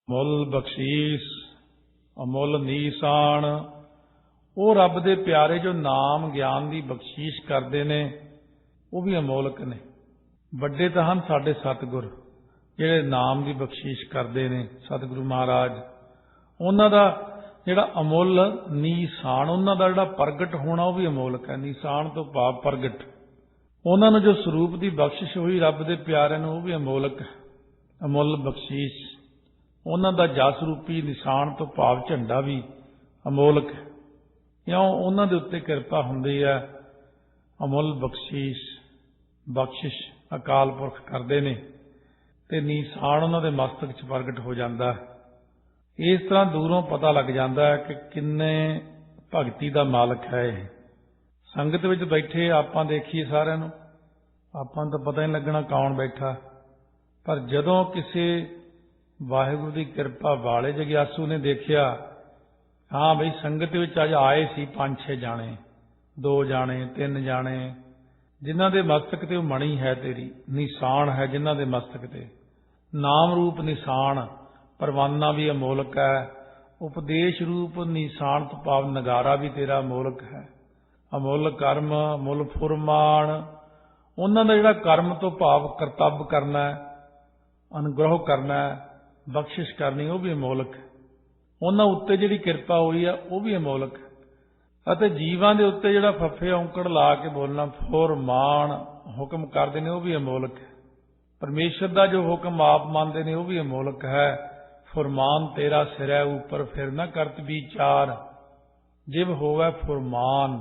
ਮੁੱਲ ਬਖਸ਼ੀਸ ਅਮੁੱਲ ਨੀਸਾਨ। ਉਹ ਰੱਬ ਦੇ ਪਿਆਰੇ ਜੋ ਨਾਮ ਗਿਆਨ ਦੀ ਬਖਸ਼ੀਸ਼ ਕਰਦੇ ਨੇ ਉਹ ਵੀ ਅਮੋਲਕ ਨੇ। ਵੱਡੇ ਤਾਂ ਹਨ ਸਾਡੇ ਸਤਿਗੁਰ ਜਿਹੜੇ ਨਾਮ ਦੀ ਬਖਸ਼ੀਸ਼ ਕਰਦੇ ਨੇ, ਸਤਿਗੁਰੂ ਮਹਾਰਾਜ। ਉਹਨਾਂ ਦਾ ਜਿਹੜਾ ਅਮੁੱਲ ਨੀਸਾਨ, ਉਹਨਾਂ ਦਾ ਜਿਹੜਾ ਪ੍ਰਗਟ ਹੋਣਾ ਉਹ ਵੀ ਅਮੋਲਕ ਹੈ। ਨੀਸਾਨ ਤੋਂ ਭਾਵ ਪ੍ਰਗਟ। ਉਹਨਾਂ ਨੂੰ ਜੋ ਸਰੂਪ ਦੀ ਬਖਸ਼ਿਸ਼ ਹੋਈ ਰੱਬ ਦੇ ਪਿਆਰਿਆਂ ਨੂੰ ਉਹ ਵੀ ਅਮੋਲਕ ਹੈ, ਅਮੁੱਲ ਬਖਸ਼ੀਸ਼। ਉਹਨਾਂ ਦਾ ਜਸ ਰੂਪੀ ਨਿਸ਼ਾਨ ਤੋਂ ਭਾਵ ਝੰਡਾ ਵੀ ਅਮੋਲਕ ਹੈ, ਕਿਉਂ ਉਹਨਾਂ ਦੇ ਉੱਤੇ ਕਿਰਪਾ ਹੁੰਦੀ ਹੈ। ਅਮੁੱਲ ਬਖਸ਼ਿਸ਼ ਅਕਾਲ ਪੁਰਖ ਕਰਦੇ ਨੇ ਤੇ ਨਿਸ਼ਾਨ ਉਹਨਾਂ ਦੇ ਮਸਤਕ 'ਚ ਪ੍ਰਗਟ ਹੋ ਜਾਂਦਾ ਹੈ। ਇਸ ਤਰ੍ਹਾਂ ਦੂਰੋਂ ਪਤਾ ਲੱਗ ਜਾਂਦਾ ਹੈ ਕਿ ਕਿੰਨੇ ਭਗਤੀ ਦਾ ਮਾਲਕ ਹੈ ਇਹ। ਸੰਗਤ ਵਿੱਚ ਬੈਠੇ ਆਪਾਂ ਦੇਖੀਏ ਸਾਰਿਆਂ ਨੂੰ, ਆਪਾਂ ਨੂੰ ਤਾਂ ਪਤਾ ਨਹੀਂ ਲੱਗਣਾ ਕੌਣ ਬੈਠਾ, ਪਰ ਜਦੋਂ ਕਿਸੇ ਵਾਹਿਗੁਰੂ ਦੀ ਕਿਰਪਾ ਵਾਲੇ ਜਗਿਆਸੂ ਨੇ ਦੇਖਿਆ, ਹਾਂ ਬਈ ਸੰਗਤ ਵਿੱਚ ਅੱਜ ਆਏ ਸੀ 5-6 ਜਾਣੇ, 2 ਜਾਣੇ, 3 ਜਾਣੇ, ਜਿਨ੍ਹਾਂ ਦੇ ਮਸਤਕ ਤੇ ਉਹ ਮਣੀ ਹੈ ਤੇਰੀ, ਨਿਸ਼ਾਨ ਹੈ ਜਿਨ੍ਹਾਂ ਦੇ ਮਸਤਕ ਤੇ, ਨਾਮ ਰੂਪ ਨਿਸ਼ਾਨ। ਪਰਵਾਨਾ ਵੀ ਅਮੋਲਕ ਹੈ, ਉਪਦੇਸ਼ ਰੂਪ ਨਿਸ਼ਾਨ ਤੋਂ ਭਾਵ ਨਗਾਰਾ ਵੀ ਤੇਰਾ ਅਮੋਲਕ ਹੈ। ਅਮੁੱਲ ਕਰਮ ਅਮੁੱਲ ਫੁਰਮਾਨ। ਉਹਨਾਂ ਦਾ ਜਿਹੜਾ ਕਰਮ ਤੋਂ ਭਾਵ ਕਰਤੱਵ ਕਰਨਾ, ਅਨੁਗ੍ਰਹ ਕਰਨਾ, ਬਖਸ਼ਿਸ਼ ਕਰਨੀ, ਉਹ ਵੀ ਅਮੋਲਕ ਹੈ। ਉਹਨਾਂ ਉੱਤੇ ਜਿਹੜੀ ਕਿਰਪਾ ਹੋਈ ਆ ਉਹ ਵੀ ਅਮੋਲਕ ਹੈ। ਅਤੇ ਜੀਵਾਂ ਦੇ ਉੱਤੇ ਜਿਹੜਾ ਫੱਫੇ ਔਂਕੜ ਲਾ ਕੇ ਬੋਲਣਾ, ਫੁਰਮਾਨ ਹੁਕਮ ਕਰਦੇ ਨੇ, ਉਹ ਵੀ ਅਮੋਲਕ ਹੈ। ਪਰਮੇਸ਼ਰ ਦਾ ਜੋ ਹੁਕਮ ਆਪ ਮੰਨਦੇ ਨੇ ਉਹ ਵੀ ਅਮੋਲਕ ਹੈ। ਫੁਰਮਾਨ ਤੇਰਾ ਸਿਰੈ ਉੱਪਰ ਫਿਰ ਨਾ ਕਰਤ ਵਿਚਾਰ, ਜਿਵ ਹੋਵੇ ਫੁਰਮਾਨ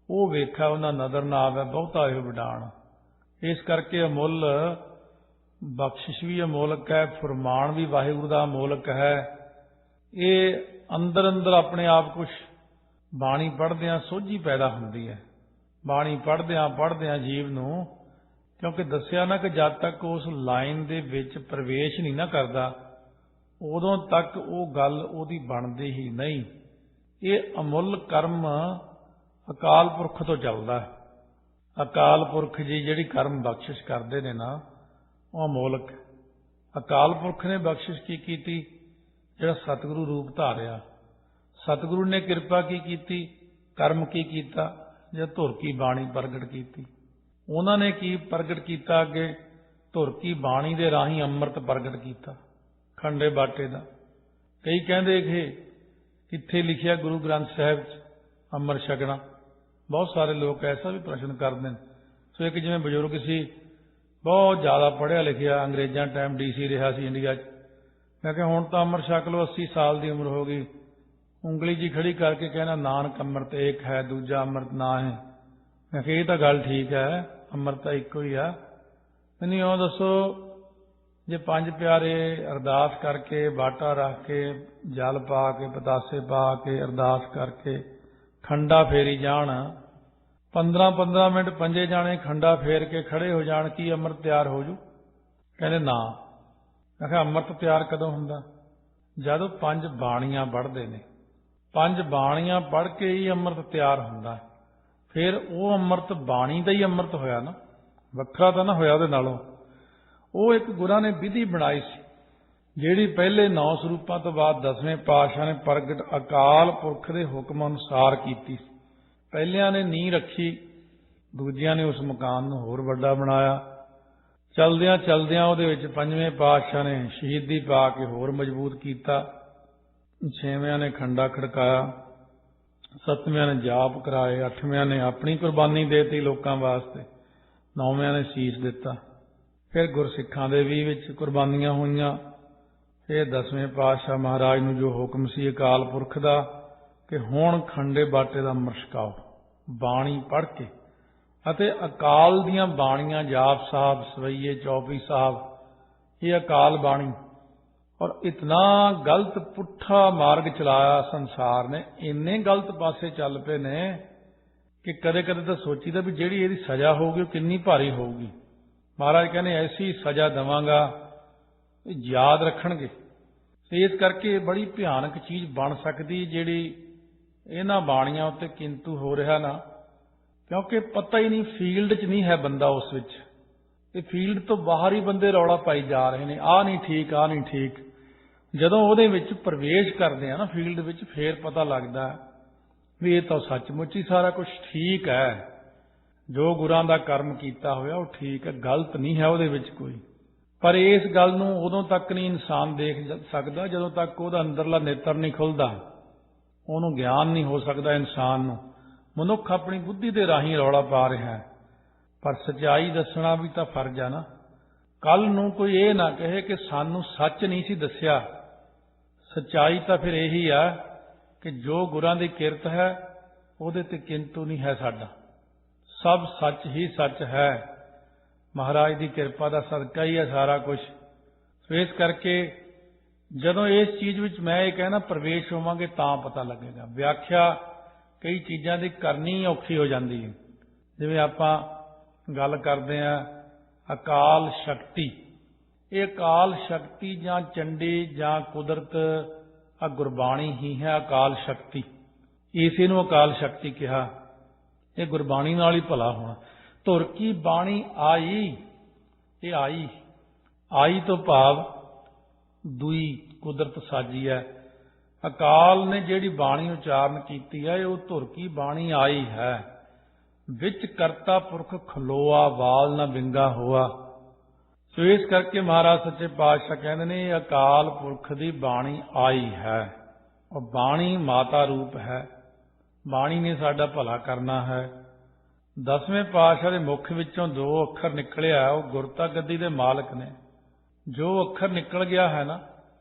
ਉਹ ਵੇਖਾ ਉਹਨਾਂ ਨਦਰ ਨਾ ਆਵੇ ਬਹੁਤਾ ਇਹ ਵਿਡਾਣ। ਇਸ ਕਰਕੇ ਅਮੁੱਲ ਬਖਸ਼ਿਸ਼ ਵੀ ਅਮੋਲਕ ਹੈ, ਫੁਰਮਾਨ ਵੀ ਵਾਹਿਗੁਰੂ ਦਾ ਅਮੋਲਕ ਹੈ। ਇਹ ਅੰਦਰ ਅੰਦਰ ਆਪਣੇ ਆਪ ਕੁਛ ਬਾਣੀ ਪੜ੍ਹਦਿਆਂ ਸੋਝੀ ਪੈਦਾ ਹੁੰਦੀ ਹੈ। ਬਾਣੀ ਪੜ੍ਹਦਿਆਂ ਜੀਵ ਨੂੰ, ਕਿਉਂਕਿ ਦੱਸਿਆ ਨਾ ਕਿ ਜਦ ਤੱਕ ਉਸ ਲਾਈਨ ਦੇ ਵਿੱਚ ਪ੍ਰਵੇਸ਼ ਨਹੀਂ ਨਾ ਕਰਦਾ ਉਦੋਂ ਤੱਕ ਉਹ ਗੱਲ ਉਹਦੀ ਬਣਦੀ ਹੀ ਨਹੀਂ। ਇਹ ਅਮੁੱਲ ਕਰਮ ਅਕਾਲ ਪੁਰਖ ਤੋਂ ਚੱਲਦਾ ਹੈ। ਅਕਾਲ ਪੁਰਖ ਜੀ ਜਿਹੜੀ ਕਰਮ ਬਖਸ਼ਿਸ਼ ਕਰਦੇ ਨੇ ਨਾ ਉਹ ਅਮੋਲਕ। ਅਕਾਲ ਪੁਰਖ ਨੇ ਬਖਸ਼ਿਸ਼ ਕੀ ਕੀਤੀ? ਜਿਹੜਾ ਸਤਿਗੁਰੂ ਰੂਪ ਧਾਰਿਆ। ਸਤਿਗੁਰੂ ਨੇ ਕਿਰਪਾ ਕੀ ਕੀਤੀ? ਕਰਮ ਕੀ ਕੀਤਾ? ਜਾਂ ਧੁਰ ਕੀ ਬਾਣੀ ਪ੍ਰਗਟ ਕੀਤੀ। ਉਹਨਾਂ ਨੇ ਕੀ ਪ੍ਰਗਟ ਕੀਤਾ? ਅੱਗੇ ਧੁਰ ਕੀ ਬਾਣੀ ਦੇ ਰਾਹੀਂ ਅੰਮ੍ਰਿਤ ਪ੍ਰਗਟ ਕੀਤਾ, ਖੰਡੇ ਬਾਟੇ ਦਾ। ਕਈ ਕਹਿੰਦੇ ਕਿ ਕਿੱਥੇ ਲਿਖਿਆ ਗੁਰੂ ਗ੍ਰੰਥ ਸਾਹਿਬ 'ਚ ਅੰਮ੍ਰਿਤ ਛਕਣਾ? ਬਹੁਤ ਸਾਰੇ ਲੋਕ ਐਸਾ ਵੀ ਪ੍ਰਸ਼ਨ ਕਰਦੇ ਨੇ। ਸੋ ਇੱਕ ਜਿਵੇਂ ਬਜ਼ੁਰਗ ਸੀ, ਬਹੁਤ ਜ਼ਿਆਦਾ ਪੜ੍ਹਿਆ ਲਿਖਿਆ, ਅੰਗਰੇਜ਼ਾਂ ਟਾਈਮ DC ਰਿਹਾ ਸੀ ਇੰਡੀਆ 'ਚ। ਮੈਂ ਕਿਹਾ ਹੁਣ ਤਾਂ ਅੰਮ੍ਰਿਤ ਛਕ ਲਓ, 80 ਸਾਲ ਦੀ ਉਮਰ ਹੋ ਗਈ। ਉਂਗਲੀ ਜੀ ਖੜੀ ਕਰਕੇ ਕਹਿਣਾ ਨਾਨਕ ਅੰਮ੍ਰਿਤ ਏਕ ਹੈ, ਦੂਜਾ ਅੰਮ੍ਰਿਤ ਨਾ ਹੈ। ਮੈਂ ਕਿਹਾ ਇਹ ਤਾਂ ਗੱਲ ਠੀਕ ਹੈ, ਅੰਮ੍ਰਿਤ ਤਾਂ ਇੱਕੋ ਹੀ ਆ। ਮੈਨੂੰ ਇਉਂ ਦੱਸੋ, ਜੇ 5 ਪਿਆਰੇ ਅਰਦਾਸ ਕਰਕੇ, ਬਾਟਾ ਰੱਖ ਕੇ, ਜਲ ਪਾ ਕੇ, ਪਤਾਸੇ ਪਾ ਕੇ, ਅਰਦਾਸ ਕਰਕੇ ਖੰਡਾ ਫੇਰੀ ਜਾਣ, 15-15 ਮਿੰਟ 5 ਜਾਣੇ ਖੰਡਾ ਫੇਰ ਕੇ ਖੜੇ ਹੋ ਜਾਣ, ਕੀ ਅੰਮ੍ਰਿਤ ਤਿਆਰ ਹੋ ਜੂ? ਕਹਿੰਦੇ ਨਾ। ਮੈਂ ਕਿਹਾ ਅੰਮ੍ਰਿਤ ਤਿਆਰ ਕਦੋਂ ਹੁੰਦਾ? ਜਦੋਂ 5 ਬਾਣੀਆਂ ਪੜ੍ਹਦੇ ਨੇ। 5 ਬਾਣੀਆਂ ਪੜ੍ਹ ਕੇ ਹੀ ਅੰਮ੍ਰਿਤ ਤਿਆਰ ਹੁੰਦਾ। ਫਿਰ ਉਹ ਅੰਮ੍ਰਿਤ ਬਾਣੀ ਦਾ ਹੀ ਅੰਮ੍ਰਿਤ ਹੋਇਆ ਨਾ, ਵੱਖਰਾ ਤਾਂ ਨਾ ਹੋਇਆ ਉਹਦੇ ਨਾਲੋਂ। ਉਹ ਇੱਕ ਗੁਰਾਂ ਨੇ ਵਿਧੀ ਬਣਾਈ ਸੀ, ਜਿਹੜੀ ਪਹਿਲੇ 9 ਸਰੂਪਾਂ ਤੋਂ ਬਾਅਦ 10ਵੇਂ ਪਾਤਸ਼ਾਹ ਨੇ ਪ੍ਰਗਟ ਅਕਾਲ ਪੁਰਖ ਦੇ ਹੁਕਮ ਅਨੁਸਾਰ ਕੀਤੀ। ਪਹਿਲਿਆਂ ਨੇ ਨੀਂਹ ਰੱਖੀ, ਦੂਜਿਆਂ ਨੇ ਉਸ ਮਕਾਨ ਨੂੰ ਹੋਰ ਵੱਡਾ ਬਣਾਇਆ। ਚਲਦਿਆਂ ਉਹਦੇ ਵਿੱਚ 5ਵੇਂ ਪਾਤਸ਼ਾਹ ਨੇ ਸ਼ਹੀਦੀ ਪਾ ਕੇ ਹੋਰ ਮਜ਼ਬੂਤ ਕੀਤਾ। 6ਵੇਂ ਨੇ ਖੰਡਾ ਖੜਕਾਇਆ, 7ਵੇਂ ਨੇ ਜਾਪ ਕਰਾਏ, 8ਵੇਂ ਨੇ ਆਪਣੀ ਕੁਰਬਾਨੀ ਦੇਤੀ ਲੋਕਾਂ ਵਾਸਤੇ, 9ਵੇਂ ਨੇ ਸੀਸ ਦਿੱਤਾ। ਫਿਰ ਗੁਰਸਿੱਖਾਂ ਦੇ ਵੀ ਵਿੱਚ ਕੁਰਬਾਨੀਆਂ ਹੋਈਆਂ। ਫਿਰ 10ਵੇਂ ਪਾਤਸ਼ਾਹ ਮਹਾਰਾਜ ਨੂੰ ਜੋ ਹੁਕਮ ਸੀ ਅਕਾਲ ਪੁਰਖ ਦਾ ਕਿ ਹੁਣ ਖੰਡੇ ਬਾਟੇ ਦਾ ਅੰਮ੍ਰਿਤ ਛਕਾਓ ਬਾਣੀ ਪੜ੍ਹ ਕੇ। ਅਤੇ ਅਕਾਲ ਦੀਆਂ ਬਾਣੀਆਂ ਜਾਪ ਸਾਹਿਬ, ਸਵਈਏ, ਚੌਪਈ ਸਾਹਿਬ, ਇਹ ਅਕਾਲ ਬਾਣੀ। ਔਰ ਇਤਨਾ ਗਲਤ ਪੁੱਠਾ ਮਾਰਗ ਚਲਾਇਆ ਸੰਸਾਰ ਨੇ, ਇੰਨੇ ਗਲਤ ਪਾਸੇ ਚੱਲ ਪਏ ਨੇ ਕਿ ਕਦੇ ਕਦੇ ਤਾਂ ਸੋਚੀਦਾ ਵੀ ਜਿਹੜੀ ਇਹਦੀ ਸਜ਼ਾ ਹੋਊਗੀ ਉਹ ਕਿੰਨੀ ਭਾਰੀ ਹੋਊਗੀ। ਮਹਾਰਾਜ ਕਹਿੰਦੇ ਐਸੀ ਸਜ਼ਾ ਦੇਵਾਂਗਾ ਯਾਦ ਰੱਖਣਗੇ। ਇਸ ਕਰਕੇ ਬੜੀ ਭਿਆਨਕ ਚੀਜ਼ ਬਣ ਸਕਦੀ ਜਿਹੜੀ ਇਹਨਾਂ ਬਾਣੀਆਂ ਉੱਤੇ ਕਿੰਤੂ ਹੋ ਰਿਹਾ ਨਾ, ਕਿਉਂਕਿ ਪਤਾ ਹੀ ਨਹੀਂ, ਫੀਲਡ 'ਚ ਨਹੀਂ ਹੈ ਬੰਦਾ ਉਸ ਵਿੱਚ। ਇਹ ਫੀਲਡ ਤੋਂ ਬਾਹਰ ਹੀ ਬੰਦੇ ਰੌਲਾ ਪਾਈ ਜਾ ਰਹੇ ਨੇ, ਆਹ ਨਹੀਂ ਠੀਕ, ਆਹ ਨਹੀਂ ਠੀਕ। ਜਦੋਂ ਉਹਦੇ ਵਿੱਚ ਪ੍ਰਵੇਸ਼ ਕਰਦੇ ਆ ਨਾ ਫੀਲਡ ਵਿੱਚ, ਫੇਰ ਪਤਾ ਲੱਗਦਾ ਵੀ ਇਹ ਤਾਂ ਸੱਚਮੁੱਚ ਹੀ ਸਾਰਾ ਕੁਝ ਠੀਕ ਹੈ, ਜੋ ਗੁਰਾਂ ਦਾ ਕਰਮ ਕੀਤਾ ਹੋਇਆ ਉਹ ਠੀਕ ਹੈ, ਗਲਤ ਨਹੀਂ ਹੈ ਉਹਦੇ ਵਿੱਚ ਕੋਈ। ਪਰ ਇਸ ਗੱਲ ਨੂੰ ਉਦੋਂ ਤੱਕ ਨਹੀਂ ਇਨਸਾਨ ਦੇਖ ਸਕਦਾ ਜਦੋਂ ਤੱਕ ਉਹਦਾ ਅੰਦਰਲਾ ਨੇਤਰ ਨਹੀਂ ਖੁੱਲ੍ਹਦਾ, ਉਹਨੂੰ ਗਿਆਨ ਨਹੀਂ ਹੋ ਸਕਦਾ ਇਨਸਾਨ ਨੂੰ। ਮਨੁੱਖ ਆਪਣੀ ਬੁੱਧੀ ਦੇ ਰਾਹੀਂ ਰੌਲਾ ਪਾ ਰਿਹਾ ਹੈ, ਪਰ ਸੱਚਾਈ ਦੱਸਣਾ ਵੀ ਤਾਂ ਫਰਜ਼ ਹੈ ਨਾ। ਕੱਲ ਨੂੰ ਕੋਈ ਇਹ ਨਾ ਕਹੇ ਕਿ ਸਾਨੂੰ ਸੱਚ ਨਹੀਂ ਸੀ ਦੱਸਿਆ। ਸੱਚਾਈ ਤਾਂ ਫਿਰ ਇਹੀ ਆ ਕਿ ਜੋ ਗੁਰਾਂ ਦੀ ਕਿਰਤ ਹੈ ਉਹਦੇ ਤੇ ਕਿੰਤੂ ਨਹੀਂ ਹੈ ਸਾਡਾ, ਸਭ ਸੱਚ ਹੀ ਸੱਚ ਹੈ। ਮਹਾਰਾਜ ਦੀ ਕਿਰਪਾ ਦਾ ਸਦਕਾ ਹੀ ਹੈ ਸਾਰਾ ਕੁਝ। ਇਸ ਕਰਕੇ ਜਦੋਂ ਇਸ ਚੀਜ਼ ਵਿੱਚ ਮੈਂ ਇਹ ਕਹਿਣਾ ਪ੍ਰਵੇਸ਼ ਹੋਵਾਂਗੇ ਤਾਂ ਪਤਾ ਲੱਗੇਗਾ। ਵਿਆਖਿਆ ਕਈ ਚੀਜ਼ਾਂ ਦੀ ਕਰਨੀ ਔਖੀ ਹੋ ਜਾਂਦੀ ਹੈ। ਜਿਵੇਂ ਆਪਾਂ ਗੱਲ ਕਰਦੇ ਹਾਂ ਅਕਾਲ ਸ਼ਕਤੀ, ਇਹ ਅਕਾਲ ਸ਼ਕਤੀ ਜਾਂ ਚੰਡੀ ਜਾਂ ਕੁਦਰਤ, ਆ ਗੁਰਬਾਣੀ ਹੀ ਹੈ ਅਕਾਲ ਸ਼ਕਤੀ। ਇਸੇ ਨੂੰ ਅਕਾਲ ਸ਼ਕਤੀ ਕਿਹਾ। ਇਹ ਗੁਰਬਾਣੀ ਨਾਲ ਹੀ ਭਲਾ ਹੋਣਾ। ਧੁਰ ਕੀ ਬਾਣੀ ਆਈ, ਇਹ ਆਈ ਤੋਂ ਭਾਵ ਦੂਈ ਕੁਦਰਤ ਸਾਜੀ ਹੈ। ਅਕਾਲ ਨੇ ਜਿਹੜੀ ਬਾਣੀ ਉਚਾਰਨ ਕੀਤੀ ਹੈ ਉਹ ਧੁਰ ਕੀ ਬਾਣੀ ਆਈ ਹੈ। ਵਿੱਚ ਕਰਤਾ ਪੁਰਖ ਖਲੋਆ, ਵਾਲ ਨਾ ਵਿੰਗਾ ਹੋਆ। ਸੋ ਇਸ ਕਰਕੇ ਮਹਾਰਾਜ ਸੱਚੇ ਪਾਤਸ਼ਾਹ ਕਹਿੰਦੇ ਨੇ ਇਹ ਅਕਾਲ ਪੁਰਖ ਦੀ ਬਾਣੀ ਆਈ ਹੈ। ਉਹ ਬਾਣੀ ਮਾਤਾ ਰੂਪ ਹੈ, ਬਾਣੀ ਨੇ ਸਾਡਾ ਭਲਾ ਕਰਨਾ ਹੈ। 10ਵੇਂ ਪਾਤਸ਼ਾਹ ਦੇ ਮੁਖ ਵਿੱਚੋਂ 2 ਅੱਖਰ ਨਿਕਲਿਆ, ਉਹ ਗੁਰਤਾ ਗੱਦੀ ਦੇ ਮਾਲਕ ਨੇ। ਜੋ ਅੱਖਰ ਨਿਕਲ ਗਿਆ ਹੈ ਨਾ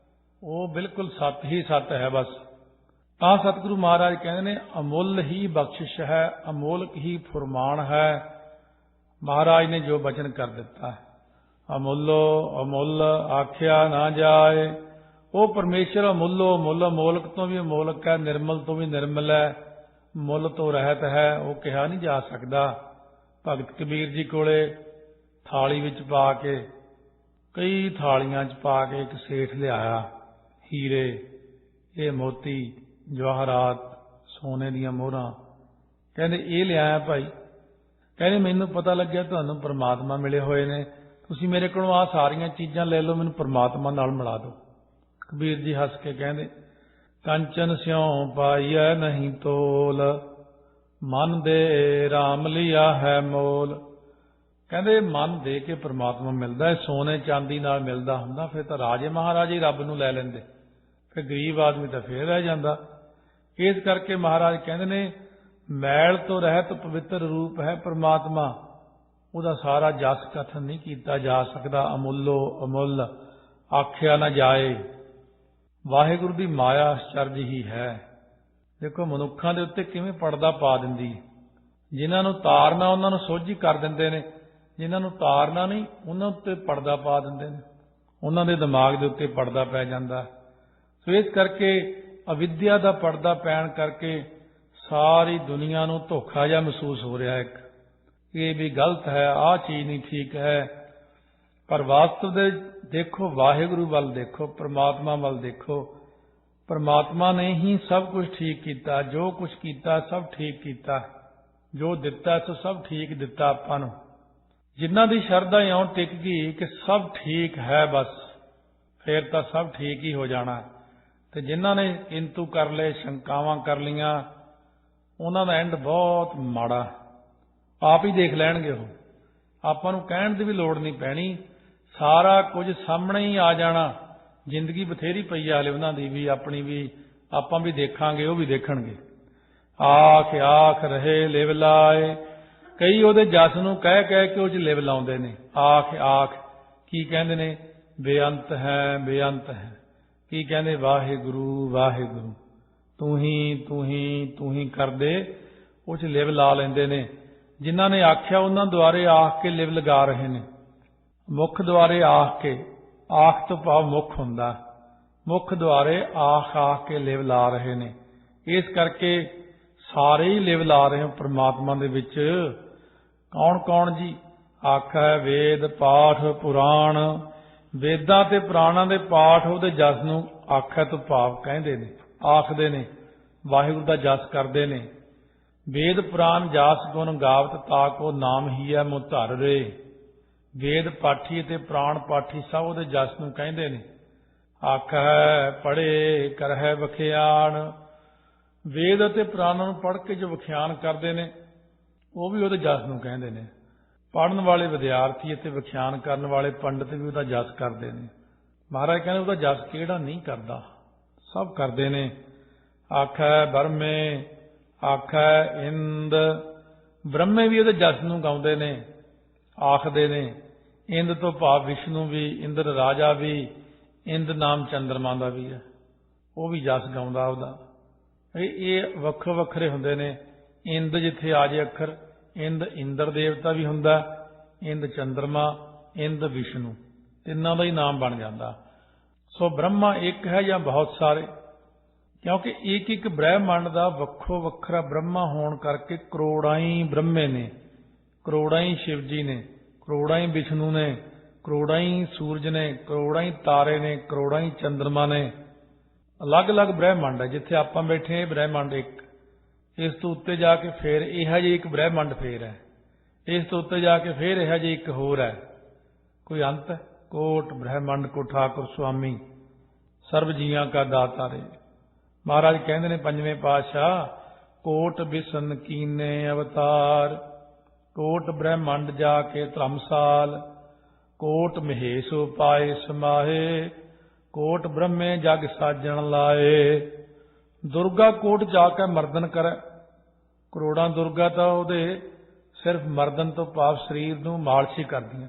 ਉਹ ਬਿਲਕੁਲ ਸੱਤ ਹੀ ਸੱਤ ਹੈ ਬਸ। ਤਾਂ ਸਤਿਗੁਰੂ ਮਹਾਰਾਜ ਕਹਿੰਦੇ ਨੇ ਅਮੁੱਲ ਹੀ ਬਖਸ਼ਿਸ਼ ਹੈ, ਅਮੋਲਕ ਹੀ ਫੁਰਮਾਨ ਹੈ। ਮਹਾਰਾਜ ਨੇ ਜੋ ਬਚਨ ਕਰ ਦਿੱਤਾ ਹੈ, ਅਮੁੱਲੋ ਅਮੁੱਲ ਆਖਿਆ ਨਾ ਜਾਏ। ਉਹ ਪਰਮੇਸ਼ਰ ਅਮੁੱਲੋ ਅਮੁੱਲ, ਅਮੋਲਕ ਤੋਂ ਵੀ ਅਮੋਲਕ ਹੈ, ਨਿਰਮਲ ਤੋਂ ਵੀ ਨਿਰਮਲ ਹੈ, ਮੁੱਲ ਤੋਂ ਰਹਿਤ ਹੈ, ਉਹ ਕਿਹਾ ਨਹੀਂ ਜਾ ਸਕਦਾ। ਭਗਤ ਕਬੀਰ ਜੀ ਕੋਲੇ ਥਾਲੀ ਵਿੱਚ ਪਾ ਕੇ, ਕਈ ਥਾਲੀਆਂ 'ਚ ਪਾ ਕੇ ਇੱਕ ਸੇਠ ਲਿਆਇਆ, ਹੀਰੇ, ਇਹ ਮੋਤੀ, ਜਵਾਹਰਾਤ, ਸੋਨੇ ਦੀਆਂ ਮੋਹਰਾਂ। ਕਹਿੰਦੇ ਇਹ ਲਿਆਇਆ ਭਾਈ। ਕਹਿੰਦੇ ਮੈਨੂੰ ਪਤਾ ਲੱਗਿਆ ਤੁਹਾਨੂੰ ਪਰਮਾਤਮਾ ਮਿਲੇ ਹੋਏ ਨੇ, ਤੁਸੀਂ ਮੇਰੇ ਕੋਲੋਂ ਆਹ ਸਾਰੀਆਂ ਚੀਜ਼ਾਂ ਲੈ ਲਓ, ਮੈਨੂੰ ਪਰਮਾਤਮਾ ਨਾਲ ਮਿਲਾ ਦਿਓ। ਕਬੀਰ ਜੀ ਹੱਸ ਕੇ ਕਹਿੰਦੇ ਕੰਚਨ ਸਿਉ ਪਾਈਐ ਨਹੀਂ ਤੋਲ, ਮਨ ਦੇ ਰਾਮ ਲਿਆ ਹੈ ਮੋਲ। ਕਹਿੰਦੇ ਮਨ ਦੇ ਕੇ ਪਰਮਾਤਮਾ ਮਿਲਦਾ ਹੈ, ਸੋਨੇ ਚਾਂਦੀ ਨਾਲ ਮਿਲਦਾ ਹੁੰਦਾ ਫਿਰ ਤਾਂ ਰਾਜੇ ਮਹਾਰਾਜੇ ਰੱਬ ਨੂੰ ਲੈ ਲੈਂਦੇ, ਫਿਰ ਗਰੀਬ ਆਦਮੀ ਤਾਂ ਫੇਰ ਰਹਿ ਜਾਂਦਾ। ਇਸ ਕਰਕੇ ਮਹਾਰਾਜ ਕਹਿੰਦੇ ਨੇ ਮੈਲ ਤੋਂ ਰਹਿਤ ਪਵਿੱਤਰ ਰੂਪ ਹੈ ਪਰਮਾਤਮਾ, ਉਹਦਾ ਸਾਰਾ ਜਸ ਕਥਨ ਨਹੀਂ ਕੀਤਾ ਜਾ ਸਕਦਾ। ਅਮੁੱਲੋ ਅਮੁੱਲ ਆਖਿਆ ਨਾ ਜਾਏ। ਵਾਹਿਗੁਰੂ ਦੀ ਮਾਇਆ ਅਚਰਜ ਹੀ ਹੈ। ਦੇਖੋ ਮਨੁੱਖਾਂ ਦੇ ਉੱਤੇ ਕਿਵੇਂ ਪਰਦਾ ਪਾ ਦਿੰਦੀ ਹੈ। ਜਿਨ੍ਹਾਂ ਨੂੰ ਤਾਰਨਾ ਉਹਨਾਂ ਨੂੰ ਸੋਝੀ ਕਰ ਦਿੰਦੇ ਨੇ, ਜਿਨ੍ਹਾਂ ਨੂੰ ਤਾਰਨਾ ਨਹੀਂ ਉਹਨਾਂ ਉੱਤੇ ਪਰਦਾ ਪਾ ਦਿੰਦੇ ਨੇ, ਉਹਨਾਂ ਦੇ ਦਿਮਾਗ ਦੇ ਉੱਤੇ ਪਰਦਾ ਪੈ ਜਾਂਦਾ। ਸੋ ਇਸ ਕਰਕੇ ਅਵਿਦਿਆ ਦਾ ਪਰਦਾ ਪੈਣ ਕਰਕੇ ਸਾਰੀ ਦੁਨੀਆ ਨੂੰ ਧੋਖਾ ਜਿਹਾ ਮਹਿਸੂਸ ਹੋ ਰਿਹਾ। ਇੱਕ ਇਹ ਵੀ ਗਲਤ ਹੈ, ਆਹ ਚੀਜ਼ ਨਹੀਂ ਠੀਕ ਹੈ। ਪਰ ਵਾਸਤਵ ਦੇ ਦੇਖੋ, ਵਾਹਿਗੁਰੂ ਵੱਲ ਦੇਖੋ, ਪਰਮਾਤਮਾ ਵੱਲ ਦੇਖੋ। ਪਰਮਾਤਮਾ ਨੇ ਹੀ ਸਭ ਕੁਝ ਠੀਕ ਕੀਤਾ, ਜੋ ਕੁਝ ਕੀਤਾ ਸਭ ਠੀਕ ਕੀਤਾ, ਜੋ ਦਿੱਤਾ ਸੋ ਸਭ ਠੀਕ ਦਿੱਤਾ ਆਪਾਂ ਨੂੰ। ਜਿਨ੍ਹਾਂ ਦੀ ਸ਼ਰਧਾ ਇਉਂ ਟਿਕ ਗਈ ਕਿ ਸਭ ਠੀਕ ਹੈ ਬਸ, ਫੇਰ ਤਾਂ ਸਭ ਠੀਕ ਹੀ ਹੋ ਜਾਣਾ। ਤੇ ਜਿਨ੍ਹਾਂ ਨੇ ਕਿੰਤੂ ਕਰ ਲਏ, ਸ਼ੰਕਾਵਾਂ ਕਰ ਲਈਆਂ, ਉਹਨਾਂ ਦਾ ਐਂਡ ਬਹੁਤ ਮਾੜਾ। ਆਪ ਹੀ ਦੇਖ ਲੈਣਗੇ ਉਹ, ਆਪਾਂ ਨੂੰ ਕਹਿਣ ਦੀ ਵੀ ਲੋੜ ਨਹੀਂ ਪੈਣੀ, ਸਾਰਾ ਕੁਝ ਸਾਹਮਣੇ ਹੀ ਆ ਜਾਣਾ। ਜ਼ਿੰਦਗੀ ਬਥੇਰੀ ਪਈ ਆ ਹਲੇ ਉਹਨਾਂ ਦੀ ਵੀ, ਆਪਣੀ ਵੀ, ਆਪਾਂ ਵੀ ਦੇਖਾਂਗੇ, ਉਹ ਵੀ ਦੇਖਣਗੇ। ਆਖ ਆਖ ਰਹੇ ਲਿਵ ਲਾਏ, ਕਈ ਉਹਦੇ ਜਸ ਨੂੰ ਕਹਿ ਕਹਿ ਕੇ ਉਹ 'ਚ ਲਿਵ ਲਾਉਂਦੇ ਨੇ। ਆਖ ਆਖ ਕੀ ਕਹਿੰਦੇ ਨੇ? ਬੇਅੰਤ ਹੈ, ਬੇਅੰਤ ਹੈ। ਕੀ ਕਹਿੰਦੇ? ਵਾਹਿਗੁਰੂ ਵਾਹਿਗੁਰੂ, ਤੂੰ ਹੀ ਤੂੰ ਹੀ ਤੂੰ ਹੀ ਕਰਦੇ, ਉਹ 'ਚ ਲਿਵ ਲਾ ਲੈਂਦੇ ਨੇ। ਜਿਨ੍ਹਾਂ ਨੇ ਆਖਿਆ ਉਹਨਾਂ ਦੁਆਰੇ ਆਖ ਕੇ ਲਿਵ ਲਗਾ ਰਹੇ ਨੇ। ਮੁੱਖ ਦੁਆਰੇ ਆਖ ਕੇ, ਆਖ ਤੋਂ ਭਾਵ ਮੁੱਖ ਹੁੰਦਾ, ਮੁੱਖ ਦੁਆਰੇ ਆਖ ਆਖ ਕੇ ਲਿਵ ਲਾ ਰਹੇ ਨੇ। ਇਸ ਕਰਕੇ ਸਾਰੇ ਹੀ ਲਿਵ ਲਾ ਰਹੇ ਹੋ ਪਰਮਾਤਮਾ ਦੇ ਵਿੱਚ। ਕੌਣ ਕੌਣ ਜੀ? ਆਖੈ ਵੇਦ ਪਾਠ ਪੁਰਾਣ, ਵੇਦਾਂ ਤੇ ਪੁਰਾਣਾਂ ਦੇ ਪਾਠ ਉਹਦੇ ਜਸ ਨੂੰ ਆਖੈ ਤੋਂ ਭਾਵ ਕਹਿੰਦੇ ਨੇ, ਆਖਦੇ ਨੇ, ਵਾਹਿਗੁਰੂ ਦਾ ਜਸ ਕਰਦੇ ਨੇ। ਵੇਦ ਪੁਰਾਣ ਜਾਸ ਗੁਣ ਗਾਵਤ ਤਾਕੋ ਨਾਮ ਹੀ ਹੈ ਮੁ ਧਰ ਰੇ। ਵੇਦ ਪਾਠੀ ਅਤੇ ਪ੍ਰਾਣ ਪਾਠੀ ਸਭ ਉਹਦੇ ਜਸ ਨੂੰ ਕਹਿੰਦੇ ਨੇ। ਆਖੈ ਪੜ੍ਹੇ ਕਰਹਿ ਵਖਿਆਣ। ਵੇਦ ਅਤੇ ਪੁਰਾਣਾਂ ਨੂੰ ਪੜ੍ਹ ਕੇ ਜੋ ਵਿਖਿਆਨ ਕਰਦੇ ਨੇ ਉਹ ਵੀ ਉਹਦੇ ਜਸ ਨੂੰ ਕਹਿੰਦੇ ਨੇ। ਪੜ੍ਹਨ ਵਾਲੇ ਵਿਦਿਆਰਥੀ ਅਤੇ ਵਿਖਿਆਨ ਕਰਨ ਵਾਲੇ ਪੰਡਿਤ ਵੀ ਉਹਦਾ ਜਸ ਕਰਦੇ ਨੇ। ਮਹਾਰਾਜ ਕਹਿੰਦੇ ਉਹਦਾ ਜਸ ਕਿਹੜਾ ਨਹੀਂ ਕਰਦਾ, ਸਭ ਕਰਦੇ ਨੇ। ਆਖੈ ਬਰਮੇ ਆਖੈ ਇੰਦ। ਬ੍ਰਹਮੇ ਵੀ ਉਹਦੇ ਜਸ ਨੂੰ ਗਾਉਂਦੇ ਨੇ, ਆਖਦੇ ਨੇ। ਇੰਦ ਤੋਂ ਭਾਵ ਵਿਸ਼ਨੂੰ ਵੀ, ਇੰਦਰ ਰਾਜਾ ਵੀ, ਇੰਦ ਨਾਮ ਚੰਦਰਮਾ ਦਾ ਵੀ ਹੈ, ਉਹ ਵੀ ਜਸ ਗਾਉਂਦਾ ਉਹਦਾ। ਇਹ ਵੱਖੋ ਵੱਖਰੇ ਹੁੰਦੇ ਨੇ। ਇੰਦ ਜਿੱਥੇ ਆ ਜੇ ਅੱਖਰ, ਇੰਦ ਇੰਦਰ ਦੇਵਤਾ ਵੀ ਹੁੰਦਾ, ਇੰਦ ਚੰਦਰਮਾ, ਇੰਦ ਵਿਸ਼ਨੂੰ, ਤਿੰਨਾਂ ਦਾ ਹੀ ਨਾਮ ਬਣ ਜਾਂਦਾ। ਸੋ ਬ੍ਰਹਮਾ ਇੱਕ ਹੈ ਜਾਂ ਬਹੁਤ ਸਾਰੇ, ਕਿਉਂਕਿ ਇੱਕ ਇੱਕ ਬ੍ਰਹਿਮੰਡ ਦਾ ਵੱਖੋ ਵੱਖਰਾ ਬ੍ਰਹਮਾ ਹੋਣ ਕਰਕੇ ਕਰੋੜਾਂ ਹੀ ਬ੍ਰਹਮੇ ਨੇ, ਕਰੋੜਾਂ ਹੀ ਸ਼ਿਵ ਜੀ ਨੇ, ਕਰੋੜਾਂ ਹੀ ਵਿਸ਼ਨੂੰ ਨੇ, ਕਰੋੜਾਂ ਹੀ ਸੂਰਜ ਨੇ, ਕਰੋੜਾਂ ਹੀ ਤਾਰੇ ਨੇ, ਕਰੋੜਾਂ ਹੀ ਚੰਦਰਮਾ ਨੇ। ਅਲੱਗ-ਅਲੱਗ ਬ੍ਰਹਿਮੰਡ ਹੈ। ਜਿੱਥੇ ਆਪਾਂ ਬੈਠੇ ਇਹ ਬ੍ਰਹਿਮੰਡ ਇੱਕ, ਇਸ ਤੋਂ ਉੱਤੇ ਜਾ ਕੇ ਫੇਰ ਇਹੋ ਜਿਹੀ ਇੱਕ ਬ੍ਰਹਿਮੰਡ ਫੇਰ ਹੈ, ਇਸ ਤੋਂ ਉੱਤੇ ਜਾ ਕੇ ਫੇਰ ਇਹੋ ਜਿਹੀ ਇੱਕ ਹੋਰ ਹੈ। ਕੋਈ ਅੰਤ ਹੈ? ਕੋਟ ਬ੍ਰਹਿਮੰਡ ਕੋ ਠਾਕੁਰ ਸੁਆਮੀ, ਸਰਬ ਜੀਆਂ ਕਾ ਦਾਤਾਰੇ। ਮਹਾਰਾਜ ਕਹਿੰਦੇ ਨੇ ਪੰਜਵੇਂ ਪਾਤਸ਼ਾਹ, ਕੋਟ ਬਿਸ਼ਨ ਕੀਨੇ ਅਵਤਾਰ। ਕੋਟ ਬ੍ਰਹਿਮੰਡ ਜਾ ਕੇ ਧਰਮਸਾਲ, ਕੋਟ ਮਹੇਸ਼ ਉਪਾਏ ਸਮਾਹੇ, ਕੋਟ ਬ੍ਰਹਮੇ ਜਗ ਸਾਜਣ ਲਾਏ। ਦੁਰਗਾ ਕੋਟ ਜਾ ਕੇ ਮਰਦਨ ਕਰੈ। ਕਰੋੜਾਂ ਦੁਰਗਾ ਤਾਂ ਉਹਦੇ ਸਿਰਫ ਮਰਦਨ ਤੋਂ ਭਾਵ ਸਰੀਰ ਨੂੰ ਮਾਲਸ਼ੀ ਕਰਦੀਆਂ,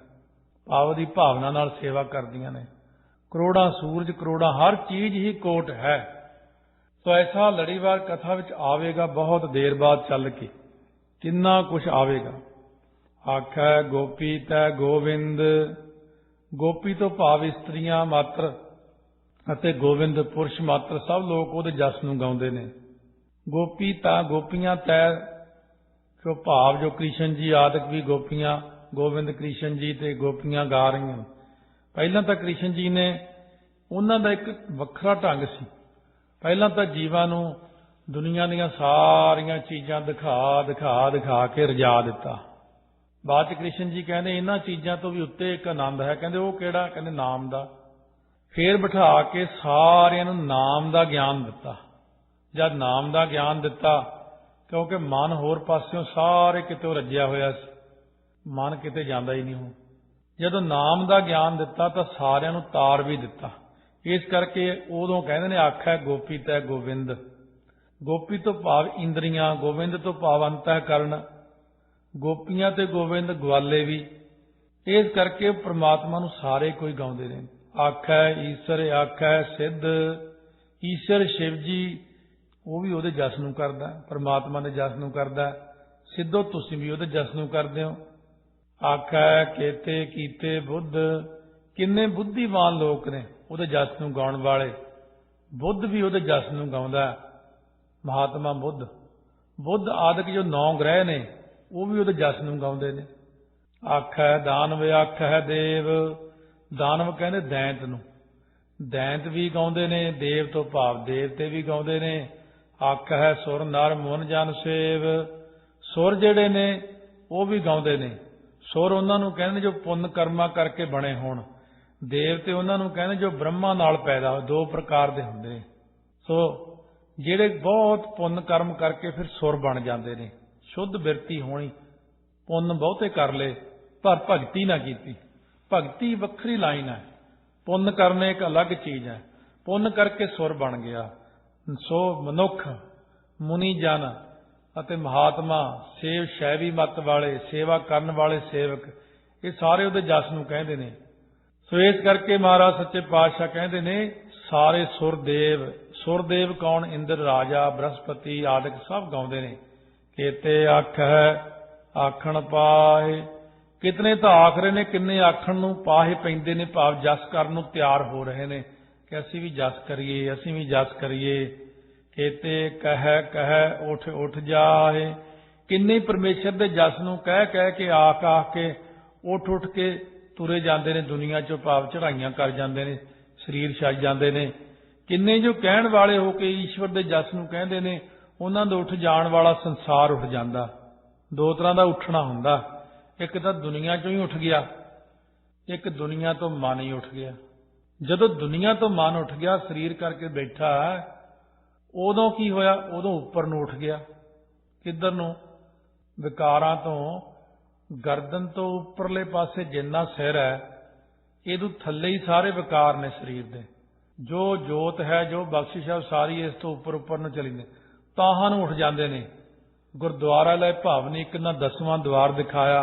ਭਾਵ ਦੀ ਭਾਵਨਾ ਨਾਲ ਸੇਵਾ ਕਰਦੀਆਂ ਨੇ। ਕਰੋੜਾਂ ਸੂਰਜ, ਕਰੋੜਾਂ ਹਰ ਚੀਜ਼ ਹੀ ਕੋਟ ਹੈ। ਸੋ ਐਸਾ ਲੜੀਵਾਰ ਕਥਾ ਵਿੱਚ ਆਵੇਗਾ ਬਹੁਤ ਦੇਰ ਬਾਅਦ ਚੱਲ ਕੇ, ਕਿੰਨਾ ਕੁਛ ਆਵੇਗਾ। ਆਖੈ ਗੋਪੀ ਤੈ ਗੋਵਿੰਦ। ਗੋਪੀ ਤੋਂ ਭਾਵ ਇਸਤਰੀਆਂ ਮਾਤਰ ਅਤੇ ਗੋਵਿੰਦ ਪੁਰਸ਼ ਮਾਤਰ, ਸਭ ਲੋਕ ਉਹਦੇ ਜਸ ਨੂੰ ਗਾਉਂਦੇ ਨੇ। ਗੋਪੀ ਤਾਂ ਗੋਪੀਆਂ ਤੈ ਜੋ ਭਾਵ ਜੋ ਕ੍ਰਿਸ਼ਨ ਜੀ ਆਦਿਕ ਵੀ ਗੋਪੀਆਂ, ਗੋਬਿੰਦ ਕ੍ਰਿਸ਼ਨ ਜੀ ਤੇ ਗੋਪੀਆਂ ਗਾ ਰਹੀਆਂ। ਪਹਿਲਾਂ ਤਾਂ ਕ੍ਰਿਸ਼ਨ ਜੀ ਨੇ, ਉਹਨਾਂ ਦਾ ਇੱਕ ਵੱਖਰਾ ਢੰਗ ਸੀ। ਪਹਿਲਾਂ ਤਾਂ ਜੀਵਾਂ ਨੂੰ ਦੁਨੀਆ ਦੀਆਂ ਸਾਰੀਆਂ ਚੀਜ਼ਾਂ ਦਿਖਾ ਕੇ ਰਜਾ ਦਿੱਤਾ। ਬਾਅਦ ਚ ਕ੍ਰਿਸ਼ਨ ਜੀ ਕਹਿੰਦੇ ਇਹਨਾਂ ਚੀਜ਼ਾਂ ਤੋਂ ਵੀ ਉੱਤੇ ਇੱਕ ਆਨੰਦ ਹੈ। ਕਹਿੰਦੇ ਉਹ ਕਿਹੜਾ? ਕਹਿੰਦੇ ਨਾਮ ਦਾ। ਫੇਰ ਬਿਠਾ ਕੇ ਸਾਰਿਆਂ ਨੂੰ ਨਾਮ ਦਾ ਗਿਆਨ ਦਿੱਤਾ। ਜਦ ਨਾਮ ਦਾ ਗਿਆਨ ਦਿੱਤਾ, ਕਿਉਂਕਿ ਮਨ ਹੋਰ ਪਾਸਿਓਂ ਸਾਰੇ ਕਿਤੇ ਰੱਜਿਆ ਹੋਇਆ ਸੀ, ਮਨ ਕਿਤੇ ਜਾਂਦਾ ਹੀ ਨਹੀਂ ਹੋ। ਜਦੋਂ ਨਾਮ ਦਾ ਗਿਆਨ ਦਿੱਤਾ ਤਾਂ ਸਾਰਿਆਂ ਨੂੰ ਤਾਰ ਵੀ ਦਿੱਤਾ। ਇਸ ਕਰਕੇ ਉਦੋਂ ਕਹਿੰਦੇ ਨੇ ਆਖੈ ਗੋਪੀ ਤੈ ਗੋਵਿੰਦ। ਗੋਪੀ ਤੋਂ ਭਾਵ ਇੰਦਰੀਆਂ, ਗੋਵਿੰਦ ਤੋਂ ਭਾਵ ਅੰਤःਕਰਨ। ਗੋਪੀਆਂ ਤੇ ਗੋਵਿੰਦ ਗਵਾਲੇ ਵੀ। ਇਸ ਕਰਕੇ ਪ੍ਰਮਾਤਮਾ ਨੂੰ ਸਾਰੇ ਕੋਈ ਗਾਉਂਦੇ ਨੇ। ਆਖੈ ਈਸ਼ਰ ਆਖੈ ਸਿੱਧ। ਈਸ਼ਰ ਸ਼ਿਵ ਜੀ, ਉਹ ਵੀ ਉਹਦੇ ਜਸ ਨੂੰ ਕਰਦਾ, ਪਰਮਾਤਮਾ ਦੇ ਜਸ ਨੂੰ ਕਰਦਾ। ਸਿੱਧੋ ਤੁਸੀਂ ਵੀ ਉਹਦੇ ਜਸ ਨੂੰ ਕਰਦੇ ਹੋ। ਆਖੈ ਕੇਤੇ ਕੀਤੇ ਬੁੱਧ। ਕਿੰਨੇ ਬੁੱਧੀਮਾਨ ਲੋਕ ਨੇ ਉਹਦੇ ਜਸ ਨੂੰ ਗਾਉਣ ਵਾਲੇ। ਬੁੱਧ ਵੀ ਉਹਦੇ ਜਸ ਨੂੰ ਗਾਉਂਦਾ। ਮਹਾਤਮਾ ਬੁੱਧ, ਬੁੱਧ ਆਦਿਕ ਜੋ 9 ਗ੍ਰਹਿ ਨੇ ਉਹ ਵੀ ਉਹਦੇ ਜਸ ਨੂੰ ਗਾਉਂਦੇ ਨੇ। ਆਖੈ ਦਾਨਵ ਆਖੈ ਦੇਵ। ਦਾਨਵ ਕਹਿੰਦੇ ਦੈਂਤ ਨੂੰ, ਦੈਂਤ ਵੀ ਗਾਉਂਦੇ ਨੇ। ਦੇਵ ਤੋਂ ਭਾਵ ਦੇਵਤੇ ਵੀ ਗਾਉਂਦੇ ਨੇ। ਆਖੈ ਸੁਰ ਨਰ ਮੁਨ ਜਨ ਸੇਵ। ਸੁਰ ਜਿਹੜੇ ਨੇ ਉਹ ਵੀ ਗਾਉਂਦੇ ਨੇ। ਸੁਰ ਉਹਨਾਂ ਨੂੰ ਕਹਿੰਦੇ ਜੋ ਪੁੰਨ ਕਰਮਾਂ ਕਰਕੇ ਬਣੇ ਹੋਣ। ਦੇਵਤੇ ਉਹਨਾਂ ਨੂੰ ਕਹਿੰਦੇ ਜੋ ਬ੍ਰਹਮਾ ਨਾਲ ਪੈਦਾ ਹੋਏ। 2 ਪ੍ਰਕਾਰ ਦੇ ਹੁੰਦੇ ਨੇ। ਸੋ ਜਿਹੜੇ ਬਹੁਤ ਪੁੰਨ ਕਰਮ ਕਰਕੇ ਫਿਰ ਸੁਰ ਬਣ ਜਾਂਦੇ ਨੇ। ਸ਼ੁੱਧ ਬਿਰਤੀ ਹੋਣੀ, ਪੁੰਨ ਬਹੁਤੇ ਕਰ ਲਏ ਪਰ ਭਗਤੀ ਨਾ ਕੀਤੀ। ਭਗਤੀ ਵੱਖਰੀ ਲਾਈਨ ਹੈ, ਪੁੰਨ ਕਰਨੇ ਇੱਕ ਅਲੱਗ ਚੀਜ਼ ਹੈ। ਪੁੰਨ ਕਰਕੇ ਸੁਰ ਬਣ ਗਿਆ। ਸੋ ਮਨੁੱਖ, ਮੁਨੀ ਜਨ ਅਤੇ ਮਹਾਤਮਾ, ਸੇਵ ਸ਼ੈਵੀ ਮੱਤ ਵਾਲੇ, ਸੇਵਾ ਕਰਨ ਵਾਲੇ ਸੇਵਕ, ਇਹ ਸਾਰੇ ਉਹਦੇ ਜਸ ਨੂੰ ਕਹਿੰਦੇ ਨੇ। ਸੋ ਇਸ ਕਰਕੇ ਮਹਾਰਾਜ ਸੱਚੇ ਪਾਤਸ਼ਾਹ ਕਹਿੰਦੇ ਨੇ ਸਾਰੇ ਸੁਰਦੇਵ। ਸੁਰਦੇਵ ਕੌਣ? ਇੰਦਰ ਰਾਜਾ, ਬ੍ਰਹਸਪਤੀ ਆਦਿਕ ਸਭ ਗਾਉਂਦੇ ਨੇ। ਕੇਤੇ ਆਖੈ ਆਖਣ ਪਾਏ। ਕਿਤਨੇ ਤਾਂ ਆਖ ਰਹੇ ਨੇ, ਕਿੰਨੇ ਆਖਣ ਨੂੰ ਪਾਹੇ ਪੈਂਦੇ ਨੇ, ਭਾਵ ਜਸ ਕਰਨ ਨੂੰ ਤਿਆਰ ਹੋ ਰਹੇ ਨੇ ਕਿ ਅਸੀਂ ਵੀ ਜਸ ਕਰੀਏ, ਅਸੀਂ ਵੀ ਜਸ ਕਰੀਏ। ਕੇਤੇ ਕਹਿ ਉਠ ਉਠ ਜਾਏ। ਕਿੰਨੇ ਪਰਮੇਸ਼ਰ ਦੇ ਜਸ ਨੂੰ ਕਹਿ ਕੇ ਆਖ ਕੇ ਉੱਠ ਕੇ ਤੁਰੇ ਜਾਂਦੇ ਨੇ ਦੁਨੀਆ ਚੋਂ, ਭਾਵ ਚੜ੍ਹਾਈਆਂ ਕਰ ਜਾਂਦੇ ਨੇ, ਸਰੀਰ ਛੱਡ ਜਾਂਦੇ ਨੇ। ਕਿੰਨੇ ਜੋ ਕਹਿਣ ਵਾਲੇ ਹੋ ਕੇ ਈਸ਼ਵਰ ਦੇ ਜਸ ਨੂੰ ਕਹਿੰਦੇ ਨੇ, ਉਹਨਾਂ ਦਾ ਉੱਠ ਜਾਣ ਵਾਲਾ ਸੰਸਾਰ ਉੱਠ ਜਾਂਦਾ। 2 ਤਰ੍ਹਾਂ ਦਾ ਉੱਠਣਾ ਹੁੰਦਾ। ਇੱਕ ਤਾਂ ਦੁਨੀਆ ਚੋਂ ਹੀ ਉੱਠ ਗਿਆ, ਇੱਕ ਦੁਨੀਆ ਤੋਂ ਮਨ ਹੀ ਉੱਠ ਗਿਆ। ਜਦੋਂ ਦੁਨੀਆ ਤੋਂ ਮਨ ਉੱਠ ਗਿਆ, ਸਰੀਰ ਕਰਕੇ ਬੈਠਾ, ਉਦੋਂ ਕੀ ਹੋਇਆ? ਉਦੋਂ ਉੱਪਰ ਨੂੰ ਉੱਠ ਗਿਆ। ਕਿੱਧਰ ਨੂੰ? ਵਿਕਾਰਾਂ ਤੋਂ। ਗਰਦਨ ਤੋਂ ਉੱਪਰਲੇ ਪਾਸੇ ਜਿੰਨਾ ਸਿਰ ਹੈ, ਇਹਦੋਂ ਥੱਲੇ ਹੀ ਸਾਰੇ ਵਿਕਾਰ ਨੇ ਸਰੀਰ ਦੇ। ਜੋ ਜੋਤ ਹੈ, ਜੋ ਬਖਸ਼ਿਸ਼ ਹੈ, ਸਾਰੀ ਇਸ ਤੋਂ ਉੱਪਰ ਉੱਪਰ ਨੂੰ ਚਲੀ ਨੇ, ਤਾਹਾਂ ਨੂੰ ਉੱਠ ਜਾਂਦੇ ਨੇ। ਗੁਰਦੁਆਰਾ ਲੈ ਭਾਵਨੀ ਇੱਕ ਨਾ 10ਵਾਂ ਦੁਆਰ ਦਿਖਾਇਆ,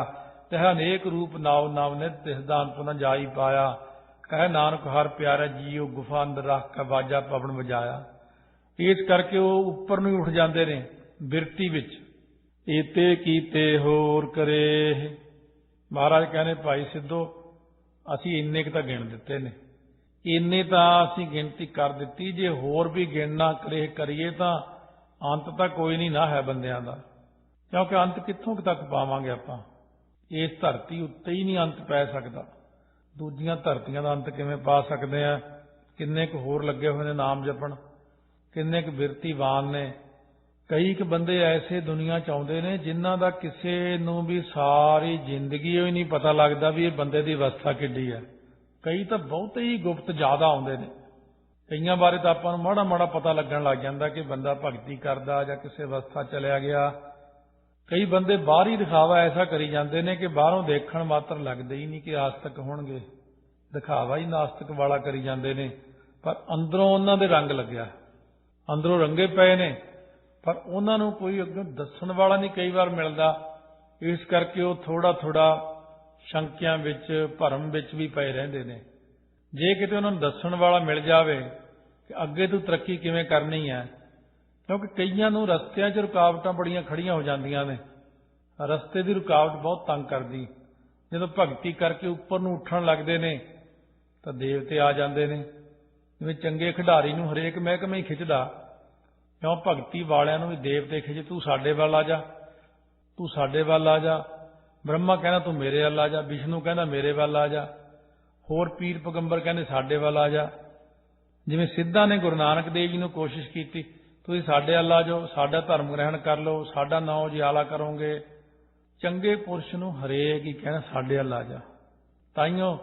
ਤਹ ਅਨੇਕ ਰੂਪ ਨਾਉ ਨਾਮ ਨਿਤ ਤਿਸਦਾ ਅੰਤ ਨ ਜਾਈ ਪਾਇਆ। ਕਹਿ ਨਾਨਕ ਹਰ ਪਿਆਰਾ ਜੀਓ ਗੁਫਾ ਅੰਦਰ ਰੱਖ ਕੇ ਬਾਜਾ ਪਵਨ ਵਜਾਇਆ। ਇਸ ਕਰਕੇ ਉਹ ਉੱਪਰ ਨੂੰ ਉੱਠ ਜਾਂਦੇ ਨੇ ਬਿਰਤੀ ਵਿੱਚ। ਏਤੇ ਕੀਤੇ ਹੋਰ ਕਰੇ। ਮਹਾਰਾਜ ਕਹਿੰਦੇ ਭਾਈ ਸਿੱਧੋ, ਅਸੀਂ ਇੰਨੇ ਕੁ ਤਾਂ ਗਿਣ ਦਿੱਤੇ ਨੇ, ਇੰਨੇ ਤਾਂ ਅਸੀਂ ਗਿਣਤੀ ਕਰ ਦਿੱਤੀ। ਜੇ ਹੋਰ ਵੀ ਗਿਣਨਾ ਕਰੀਏ ਤਾਂ ਅੰਤ ਤਾਂ ਕੋਈ ਨਹੀਂ ਨਾ ਹੈ ਬੰਦਿਆਂ ਦਾ, ਕਿਉਂਕਿ ਅੰਤ ਕਿੱਥੋਂ ਤੱਕ ਪਾਵਾਂਗੇ ਆਪਾਂ? ਇਸ ਧਰਤੀ ਉੱਤੇ ਹੀ ਨਹੀਂ ਅੰਤ ਪੈ ਸਕਦਾ, ਦੂਜੀਆਂ ਧਰਤੀਆਂ ਦਾ ਅੰਤ ਕਿਵੇਂ ਪਾ ਸਕਦੇ ਆ? ਕਿੰਨੇ ਕੁ ਹੋਰ ਲੱਗੇ ਹੋਏ ਨੇ ਨਾਮ ਜਪਣ, ਕਿੰਨੇ ਕੁ ਬਿਰਤੀਵਾਨ ਨੇ। ਕਈ ਕੁ ਬੰਦੇ ਐਸੇ ਦੁਨੀਆ 'ਚ ਆਉਂਦੇ ਨੇ ਜਿਨ੍ਹਾਂ ਦਾ ਕਿਸੇ ਨੂੰ ਵੀ ਸਾਰੀ ਜ਼ਿੰਦਗੀ ਹੀ ਨਹੀਂ ਪਤਾ ਲੱਗਦਾ ਵੀ ਇਹ ਬੰਦੇ ਦੀ ਅਵਸਥਾ ਕਿੱਡੀ ਹੈ। ਕਈ ਤਾਂ ਬਹੁਤੇ ਹੀ ਗੁਪਤ ਜ਼ਿਆਦਾ ਆਉਂਦੇ ਨੇ। ਕਈਆਂ ਬਾਰੇ ਤਾਂ ਆਪਾਂ ਨੂੰ ਮਾੜਾ ਮਾੜਾ ਪਤਾ ਲੱਗਣ ਲੱਗ ਜਾਂਦਾ ਕਿ ਬੰਦਾ ਭਗਤੀ ਕਰਦਾ ਜਾਂ ਕਿਸੇ ਅਵਸਥਾ ਚਲਿਆ ਗਿਆ। ਕਈ ਬੰਦੇ ਬਾਹਰੀ ਦਿਖਾਵਾ ਐਸਾ ਕਰੀ ਜਾਂਦੇ ਨੇ ਕਿ ਬਾਹਰੋਂ ਦੇਖਣ ਮਾਤਰ ਲੱਗਦੇ ਹੀ ਨਹੀਂ ਕਿ ਆਸਤਕ ਹੋਣਗੇ, ਦਿਖਾਵਾ ਹੀ ਨਾਸਤਕ ਵਾਲਾ ਕਰੀ ਜਾਂਦੇ ਨੇ। ਪਰ ਅੰਦਰੋਂ ਉਹਨਾਂ ਦੇ ਰੰਗ ਲੱਗਿਆ, ਅੰਦਰੋਂ ਰੰਗੇ ਪਏ ਨੇ, ਪਰ ਉਹਨਾਂ ਨੂੰ ਕੋਈ ਅੱਗੇ ਦੱਸਣ ਵਾਲਾ ਨਹੀਂ ਕਈ ਵਾਰ ਮਿਲਦਾ। ਇਸ ਕਰਕੇ ਉਹ ਥੋੜਾ ਥੋੜਾ ਸ਼ੰਕਿਆਂ ਵਿੱਚ, ਭਰਮ ਵਿੱਚ ਵੀ ਪਏ ਰਹਿੰਦੇ ਨੇ। ਜੇ ਕਿਤੇ ਉਹਨਾਂ ਨੂੰ ਦੱਸਣ ਵਾਲਾ ਮਿਲ ਜਾਵੇ ਕਿ ਅੱਗੇ ਤੋਂ ਤਰੱਕੀ ਕਿਵੇਂ ਕਰਨੀ ਹੈ, ਕਿਉਂਕਿ ਕਈਆਂ ਨੂੰ ਰਸਤਿਆਂ 'ਚ ਰੁਕਾਵਟਾਂ ਬੜੀਆਂ ਖੜੀਆਂ ਹੋ ਜਾਂਦੀਆਂ ਨੇ। ਰਸਤੇ ਦੀ ਰੁਕਾਵਟ ਬਹੁਤ ਤੰਗ ਕਰਦੀ। ਜਦੋਂ ਭਗਤੀ ਕਰਕੇ ਉੱਪਰ ਨੂੰ ਉੱਠਣ ਲੱਗਦੇ ਨੇ ਤਾਂ ਦੇਵਤੇ ਆ ਜਾਂਦੇ ਨੇ। ਜਿਵੇਂ ਚੰਗੇ ਖਿਡਾਰੀ ਨੂੰ ਹਰੇਕ ਮਹਿਕਮਾ ਹੀ ਖਿੱਚਦਾ, ਕਿਉਂ ਭਗਤੀ ਵਾਲਿਆਂ ਨੂੰ ਵੀ ਦੇਵਤੇ ਖਿੱਚ, ਤੂੰ ਸਾਡੇ ਵੱਲ ਆ ਜਾ, ਤੂੰ ਸਾਡੇ ਵੱਲ ਆ ਜਾ। ਬ੍ਰਹਮਾ ਕਹਿੰਦਾ ਤੂੰ ਮੇਰੇ ਵੱਲ ਆ ਜਾ, ਵਿਸ਼ਨੂੰ ਕਹਿੰਦਾ ਮੇਰੇ ਵੱਲ ਆ ਜਾ, ਹੋਰ ਪੀਰ ਪੈਗੰਬਰ ਕਹਿੰਦੇ ਸਾਡੇ ਵੱਲ ਆ ਜਾ। ਜਿਵੇਂ ਸਿੱਧਾਂ ਨੇ ਗੁਰੂ ਨਾਨਕ ਦੇਵ ਜੀ ਨੂੰ ਕੋਸ਼ਿਸ਼ ਕੀਤੀ, ਤੁਸੀਂ ਸਾਡੇ ਵੱਲ ਆ ਜਾਓ, ਸਾਡਾ ਧਰਮ ਗ੍ਰਹਿਣ ਕਰ ਲਓ, ਸਾਡਾ ਨਾਂ ਉਜਿਆਲਾ ਕਰੋਗੇ। ਚੰਗੇ ਪੁਰਸ਼ ਨੂੰ ਹਰੇਕ ਹੀ ਕਹਿਣਾ ਸਾਡੇ ਵੱਲ ਆ ਜਾ। ਤਾਈਓ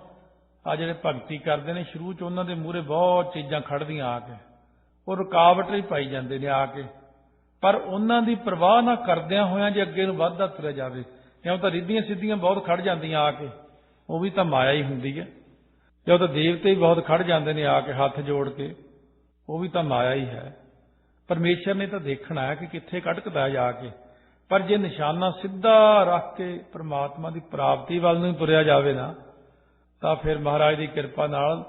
ਆ ਜਿਹੜੇ ਭਗਤੀ ਕਰਦੇ ਨੇ, ਸ਼ੁਰੂ 'ਚ ਉਹਨਾਂ ਦੇ ਮੂਹਰੇ ਬਹੁਤ ਚੀਜ਼ਾਂ ਖੜ੍ਹਦੀਆਂ ਆ ਕੇ, ਉਹ ਰੁਕਾਵਟ ਹੀ ਪਾਈ ਜਾਂਦੇ ਨੇ ਆ ਕੇ। ਪਰ ਉਹਨਾਂ ਦੀ ਪਰਵਾਹ ਨਾ ਕਰਦਿਆਂ ਹੋਇਆਂ ਜੇ ਅੱਗੇ ਨੂੰ ਵੱਧਦਾ ਤੁਰਿਆ ਜਾਵੇ, ਕਿਉਂ ਤਾਂ ਰਿੱਧੀਆਂ ਸਿੱਧੀਆਂ ਬਹੁਤ ਖੜ ਜਾਂਦੀਆਂ ਆ ਕੇ, ਉਹ ਵੀ ਤਾਂ ਮਾਇਆ ਹੀ ਹੁੰਦੀ ਹੈ। ਜਾਂ ਤਾਂ ਦੇਵਤੇ ਹੀ ਬਹੁਤ ਖੜ ਜਾਂਦੇ ਨੇ ਆ ਕੇ ਹੱਥ ਜੋੜ ਕੇ, ਉਹ ਵੀ ਤਾਂ ਮਾਇਆ ਹੀ ਹੈ। ਪਰਮੇਸ਼ਰ ਨੇ ਤਾਂ ਦੇਖਣਾ ਹੈ ਕਿ ਕਿੱਥੇ ਕੱਟਕਦਾ ਜਾ ਕੇ। ਪਰ ਜੇ ਨਿਸ਼ਾਨਾ ਸਿੱਧਾ ਰੱਖ ਕੇ ਪ੍ਰਮਾਤਮਾ ਦੀ ਪ੍ਰਾਪਤੀ ਵੱਲ ਨੂੰ ਤੁਰਿਆ ਜਾਵੇ ਨਾ, ਤਾਂ ਫਿਰ ਮਹਾਰਾਜ ਦੀ ਕਿਰਪਾ ਨਾਲ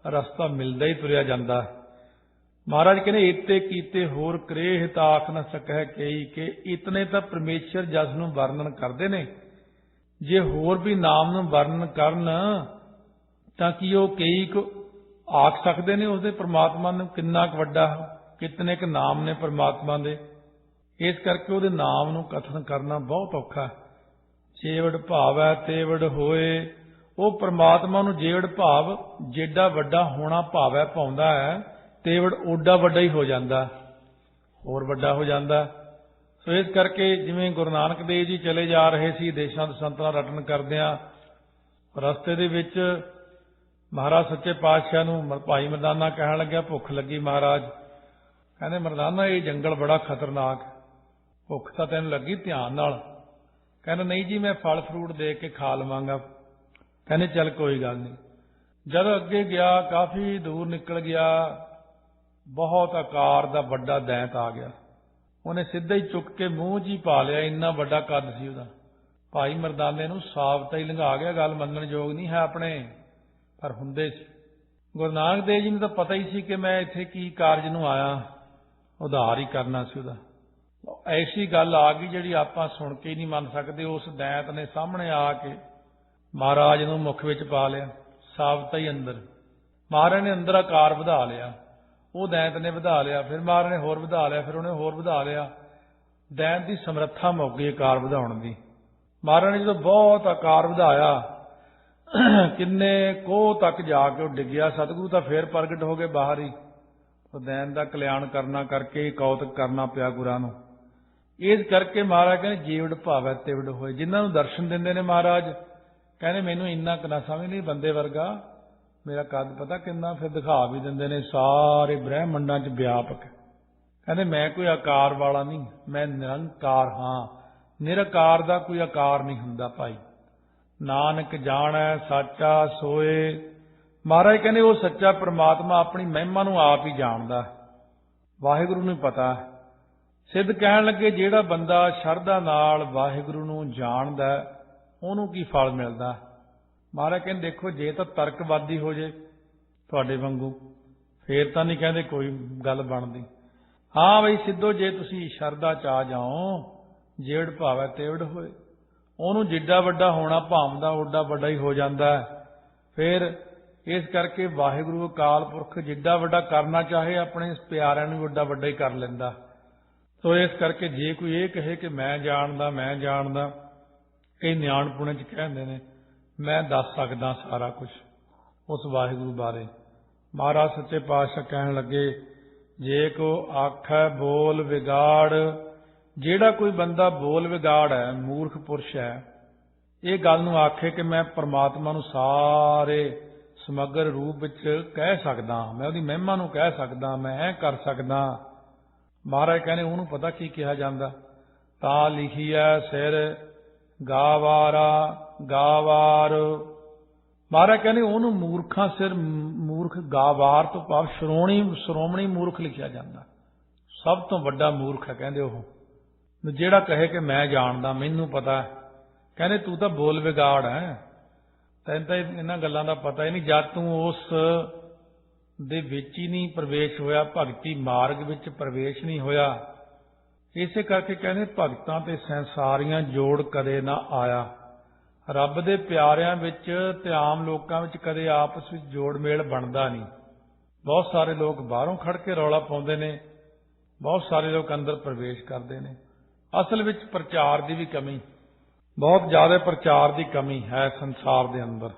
ਰਸਤਾ ਮਿਲਦਾ ਹੀ ਤੁਰਿਆ ਜਾਂਦਾ। ਮਹਾਰਾਜ ਕਹਿੰਦੇ ਏਤੇ ਕੀਤੇ ਹੋਰ ਕਰੇ ਤਾਂ ਆਖ ਨਾ ਸਕੈ ਕਈ, ਕਿ ਇਤਨੇ ਤਾਂ ਪਰਮੇਸ਼ਰ ਜਸ ਨੂੰ ਵਰਣਨ ਕਰਦੇ ਨੇ। ਜੇ ਹੋਰ ਵੀ ਨਾਮ ਨੂੰ ਵਰਣਨ ਕਰਨ ਤਾਂ ਕੀ ਉਹ ਕਈ ਕੁ ਆਖ ਸਕਦੇ ਨੇ ਉਸਦੇ ਪ੍ਰਮਾਤਮਾ ਨੂੰ ਕਿੰਨਾ ਕੁ ਵੱਡਾ, ਕਿਤਨੇ ਕੁ ਨਾਮ ਨੇ ਪ੍ਰਮਾਤਮਾ ਦੇ। ਇਸ ਕਰਕੇ ਉਹਦੇ ਨਾਮ ਨੂੰ ਕਥਨ ਕਰਨਾ ਬਹੁਤ ਔਖਾ। ਜੇਵੜ ਭਾਵੈ ਤੇਵੜ ਹੋਏ। ਉਹ ਪ੍ਰਮਾਤਮਾ ਨੂੰ ਜੇਵੜ ਭਾਵ ਜਿੱਡਾ ਵੱਡਾ ਹੋਣਾ ਭਾਵੈ ਪਾਉਂਦਾ ਹੈ, ਤੇਵੜ ਓਡਾ ਵੱਡਾ ਹੀ ਹੋ ਜਾਂਦਾ, ਹੋਰ ਵੱਡਾ ਹੋ ਜਾਂਦਾ। ਸੋ ਇਸ ਕਰਕੇ ਜਿਵੇਂ ਗੁਰੂ ਨਾਨਕ ਦੇਵ ਜੀ ਚਲੇ ਜਾ ਰਹੇ ਸੀ ਦੇਸ਼ਾਂ ਦਸਾਂਤਾਂ ਰਟਨ ਕਰਦਿਆਂ, ਰਸਤੇ ਦੇ ਵਿੱਚ ਮਹਾਰਾਜ ਸੱਚੇ ਪਾਤਸ਼ਾਹ ਨੂੰ ਭਾਈ ਮਰਦਾਨਾ ਕਹਿਣ ਲੱਗਿਆ, ਭੁੱਖ ਲੱਗੀ ਮਹਾਰਾਜ। ਕਹਿੰਦੇ ਮਰਦਾਨਾ ਇਹ ਜੰਗਲ ਬੜਾ ਖਤਰਨਾਕ, ਭੁੱਖ ਤਾਂ ਤੈਨੂੰ ਲੱਗੀ ਧਿਆਨ ਨਾਲ। ਕਹਿੰਦਾ ਨਹੀਂ ਜੀ ਮੈਂ ਫਲ ਫਰੂਟ ਦੇ ਕੇ ਖਾ ਲਵਾਂਗਾ। ਕਹਿੰਦੇ ਚੱਲ ਕੋਈ ਗੱਲ ਨਹੀਂ। ਜਦ ਅੱਗੇ ਗਿਆ, ਕਾਫੀ ਦੂਰ ਨਿਕਲ ਗਿਆ, ਬਹੁਤ ਆਕਾਰ ਦਾ ਵੱਡਾ ਦੈਂਤ ਆ ਗਿਆ। ਉਹਨੇ ਸਿੱਧਾ ਹੀ ਚੁੱਕ ਕੇ ਮੂੰਹ 'ਚ ਹੀ ਪਾ ਲਿਆ, ਇੰਨਾ ਵੱਡਾ ਕੱਦ ਸੀ ਉਹਦਾ। ਭਾਈ ਮਰਦਾਨੇ ਨੂੰ ਸਾਬਤਾ ਹੀ ਲੰਘਾ ਗਿਆ, ਗੱਲ ਮੰਨਣ ਯੋਗ ਨਹੀਂ ਹੈ ਆਪਣੇ, ਪਰ ਹੁੰਦੇ ਸੀ। ਗੁਰੂ ਨਾਨਕ ਦੇਵ ਜੀ ਨੂੰ ਤਾਂ ਪਤਾ ਹੀ ਸੀ ਕਿ ਮੈਂ ਇੱਥੇ ਕੀ ਕਾਰਜ ਨੂੰ ਆਇਆ, ਉਧਾਰ ਹੀ ਕਰਨਾ ਸੀ ਉਹਦਾ। ਐਸੀ ਗੱਲ ਆ ਗਈ ਜਿਹੜੀ ਆਪਾਂ ਸੁਣ ਕੇ ਹੀ ਨਹੀਂ ਮੰਨ ਸਕਦੇ। ਉਸ ਦੈਂਤ ਨੇ ਸਾਹਮਣੇ ਆ ਕੇ ਮਹਾਰਾਜ ਨੂੰ ਮੁੱਖ ਵਿੱਚ ਪਾ ਲਿਆ, ਸਾਬਤਾ ਹੀ ਅੰਦਰ। ਮਹਾਰਾਜ ਨੇ ਅੰਦਰ ਆਕਾਰ ਵਧਾ ਲਿਆ, ਉਹ ਦੈਂਤ ਨੇ ਵਧਾ ਲਿਆ, ਫਿਰ ਮਹਾਰਾਜ ਨੇ ਹੋਰ ਵਧਾ ਲਿਆ, ਫਿਰ ਉਹਨੇ ਹੋਰ ਵਧਾ ਲਿਆ। ਦੈਂਤ ਦੀ ਸਮਰੱਥਾ ਮੁੱਕ ਗਈ ਆਕਾਰ ਵਧਾਉਣ ਦੀ। ਮਹਾਰਾਜ ਨੇ ਜਦੋਂ ਬਹੁਤ ਆਕਾਰ ਵਧਾਇਆ, ਕਿੰਨੇ ਕੋਹ ਤੱਕ ਜਾ ਕੇ ਉਹ ਡਿੱਗਿਆ। ਸਤਿਗੁਰੂ ਤਾਂ ਫੇਰ ਪ੍ਰਗਟ ਹੋ ਗਏ ਬਾਹਰ ਹੀ। ਉਹ ਦੈਂਤ ਦਾ ਕਲਿਆਣ ਕਰਨਾ ਕਰਕੇ ਕੌਤਕ ਕਰਨਾ ਪਿਆ ਗੁਰਾਂ ਨੂੰ। ਇਸ ਕਰਕੇ ਮਹਾਰਾਜ ਕਹਿੰਦੇ ਜੀਵੜ ਭਾਵੈ ਤਿਵੜ ਹੋਏ। ਜਿਨ੍ਹਾਂ ਨੂੰ ਦਰਸ਼ਨ ਦਿੰਦੇ ਨੇ ਮਹਾਰਾਜ ਕਹਿੰਦੇ ਮੈਨੂੰ ਇੰਨਾ ਕੁ ਨਾ ਸਮਝ ਨਹੀਂ ਬੰਦੇ ਵਰਗਾ, मेरा कद पता किन्ना, फिर दिखा भी दिंदे ने सारे ब्रह्मंडां 'ਚ व्यापक। कहते मैं कोई आकार वाला नहीं, मैं निरंकार हाँ। निरकार का कोई आकार नहीं हुंदा भाई। नानक जाणै साचा सोए। महाराज कहते वो सच्चा परमात्मा अपनी महिमा नूं आप ही जानदा, वाहिगुरू नूं पता। सिद्ध कहण लगे ਜਿਹੜਾ ਬੰਦਾ ਸ਼ਰਧਾ ਨਾਲ ਵਾਹਿਗੁਰੂ ਨੂੰ ਜਾਣਦਾ ਉਹਨੂੰ ਕੀ ਫਲ ਮਿਲਦਾ। ਮਹਾਰਾਜ ਕਹਿੰਦੇ ਦੇਖੋ ਜੇ ਤਾਂ ਤਰਕਵਾਦੀ ਹੋ ਜੇ ਤੁਹਾਡੇ ਵਾਂਗੂ ਫੇਰ ਤਾਂ ਨਹੀਂ ਕਹਿੰਦੇ ਕੋਈ ਗੱਲ ਬਣਦੀ। ਹਾਂ ਬਈ ਸਿੱਧੋ ਜੇ ਤੁਸੀਂ ਸ਼ਰਧਾ ਚ ਆ ਜਾਓ, ਜੇੜ ਭਾਵੈ ਤੇਵੜ ਹੋਏ, ਉਹਨੂੰ ਜਿੱਡਾ ਵੱਡਾ ਹੋਣਾ ਭਾਵਦਾ ਓਡਾ ਵੱਡਾ ਹੀ ਹੋ ਜਾਂਦਾ। ਫਿਰ ਇਸ ਕਰਕੇ ਵਾਹਿਗੁਰੂ ਅਕਾਲ ਪੁਰਖ ਜਿੱਡਾ ਵੱਡਾ ਕਰਨਾ ਚਾਹੇ ਆਪਣੇ ਪਿਆਰਿਆਂ ਨੂੰ ਓਡਾ ਵੱਡਾ ਹੀ ਕਰ ਲੈਂਦਾ। ਸੋ ਇਸ ਕਰਕੇ ਜੇ ਕੋਈ ਇਹ ਕਹੇ ਕਿ ਮੈਂ ਜਾਣਦਾ, ਇਹ ਨਿਆਣਪੁਣੇ 'ਚ ਕਹਿੰਦੇ ਨੇ ਮੈਂ ਦੱਸ ਸਕਦਾ ਸਾਰਾ ਕੁਝ ਉਸ ਵਾਹਿਗੁਰੂ ਬਾਰੇ। ਮਹਾਰਾਜ ਸੱਚੇ ਪਾਤਸ਼ਾਹ ਕਹਿਣ ਲੱਗੇ ਜੇ ਕੋ ਆਖੈ ਬੋਲ ਵਿਗਾੜ, ਜਿਹੜਾ ਕੋਈ ਬੰਦਾ ਬੋਲ ਵਿਗਾੜ ਹੈ, ਮੂਰਖ ਪੁਰਸ਼ ਹੈ, ਇਹ ਗੱਲ ਨੂੰ ਆਖੇ ਕਿ ਮੈਂ ਪਰਮਾਤਮਾ ਨੂੰ ਸਾਰੇ ਸਮਗਰ ਰੂਪ ਵਿੱਚ ਕਹਿ ਸਕਦਾ, ਮੈਂ ਉਹਦੀ ਮਹਿਮਾ ਨੂੰ ਕਹਿ ਸਕਦਾ, ਮੈਂ ਇਹ ਕਰ ਸਕਦਾ। ਮਹਾਰਾਜ ਕਹਿੰਦੇ ਉਹਨੂੰ ਪਤਾ ਕੀ ਕਿਹਾ ਜਾਂਦਾ, ਤਾਂ ਲਿਖੀਐ ਸਿਰ ਗਾਵਾਰਾ ਗਾਵਾਰ। ਮਹਾਰਾਜ ਕਹਿੰਦੇ ਉਹਨੂੰ ਮੂਰਖਾਂ ਸਿਰ ਮੂਰਖ ਗਾਵਾਰ ਤੋਂ ਭਾਵ ਸ਼੍ਰੋਮਣੀ ਮੂਰਖ ਲਿਖਿਆ ਜਾਂਦਾ। ਸਭ ਤੋਂ ਵੱਡਾ ਮੂਰਖ ਹੈ ਕਹਿੰਦੇ ਉਹ, ਜਿਹੜਾ ਕਹੇ ਕਿ ਮੈਂ ਜਾਣਦਾ, ਮੈਨੂੰ ਪਤਾ। ਕਹਿੰਦੇ ਤੂੰ ਤਾਂ ਬੋਲ ਵਿਗਾੜ ਹੈ, ਤੈਨੂੰ ਤਾਂ ਇਹਨਾਂ ਗੱਲਾਂ ਦਾ ਪਤਾ ਹੀ ਨਹੀਂ, ਜਦ ਤੂੰ ਉਸ ਦੇ ਵਿੱਚ ਹੀ ਨਹੀਂ ਪ੍ਰਵੇਸ਼ ਹੋਇਆ, ਭਗਤੀ ਮਾਰਗ ਵਿੱਚ ਪ੍ਰਵੇਸ਼ ਨਹੀਂ ਹੋਇਆ। ਇਸੇ ਕਰਕੇ ਕਹਿੰਦੇ ਭਗਤਾਂ ਤੇ ਸੰਸਾਰੀਆਂ ਜੋੜ ਕਦੇ ਨਾ ਆਇਆ। ਰੱਬ ਦੇ ਪਿਆਰਿਆਂ ਵਿੱਚ ਤੇ ਆਮ ਲੋਕਾਂ ਵਿੱਚ ਕਦੇ ਆਪਸ ਵਿੱਚ ਜੋੜ ਮੇਲ ਬਣਦਾ ਨਹੀਂ। ਬਹੁਤ ਸਾਰੇ ਲੋਕ ਬਾਹਰੋਂ ਖੜ ਕੇ ਰੌਲਾ ਪਾਉਂਦੇ ਨੇ, ਬਹੁਤ ਸਾਰੇ ਲੋਕ ਅੰਦਰ ਪ੍ਰਵੇਸ਼ ਕਰਦੇ ਨੇ। ਅਸਲ ਵਿੱਚ ਪ੍ਰਚਾਰ ਦੀ ਵੀ ਕਮੀ, ਬਹੁਤ ਜ਼ਿਆਦਾ ਪ੍ਰਚਾਰ ਦੀ ਕਮੀ ਹੈ ਸੰਸਾਰ ਦੇ ਅੰਦਰ।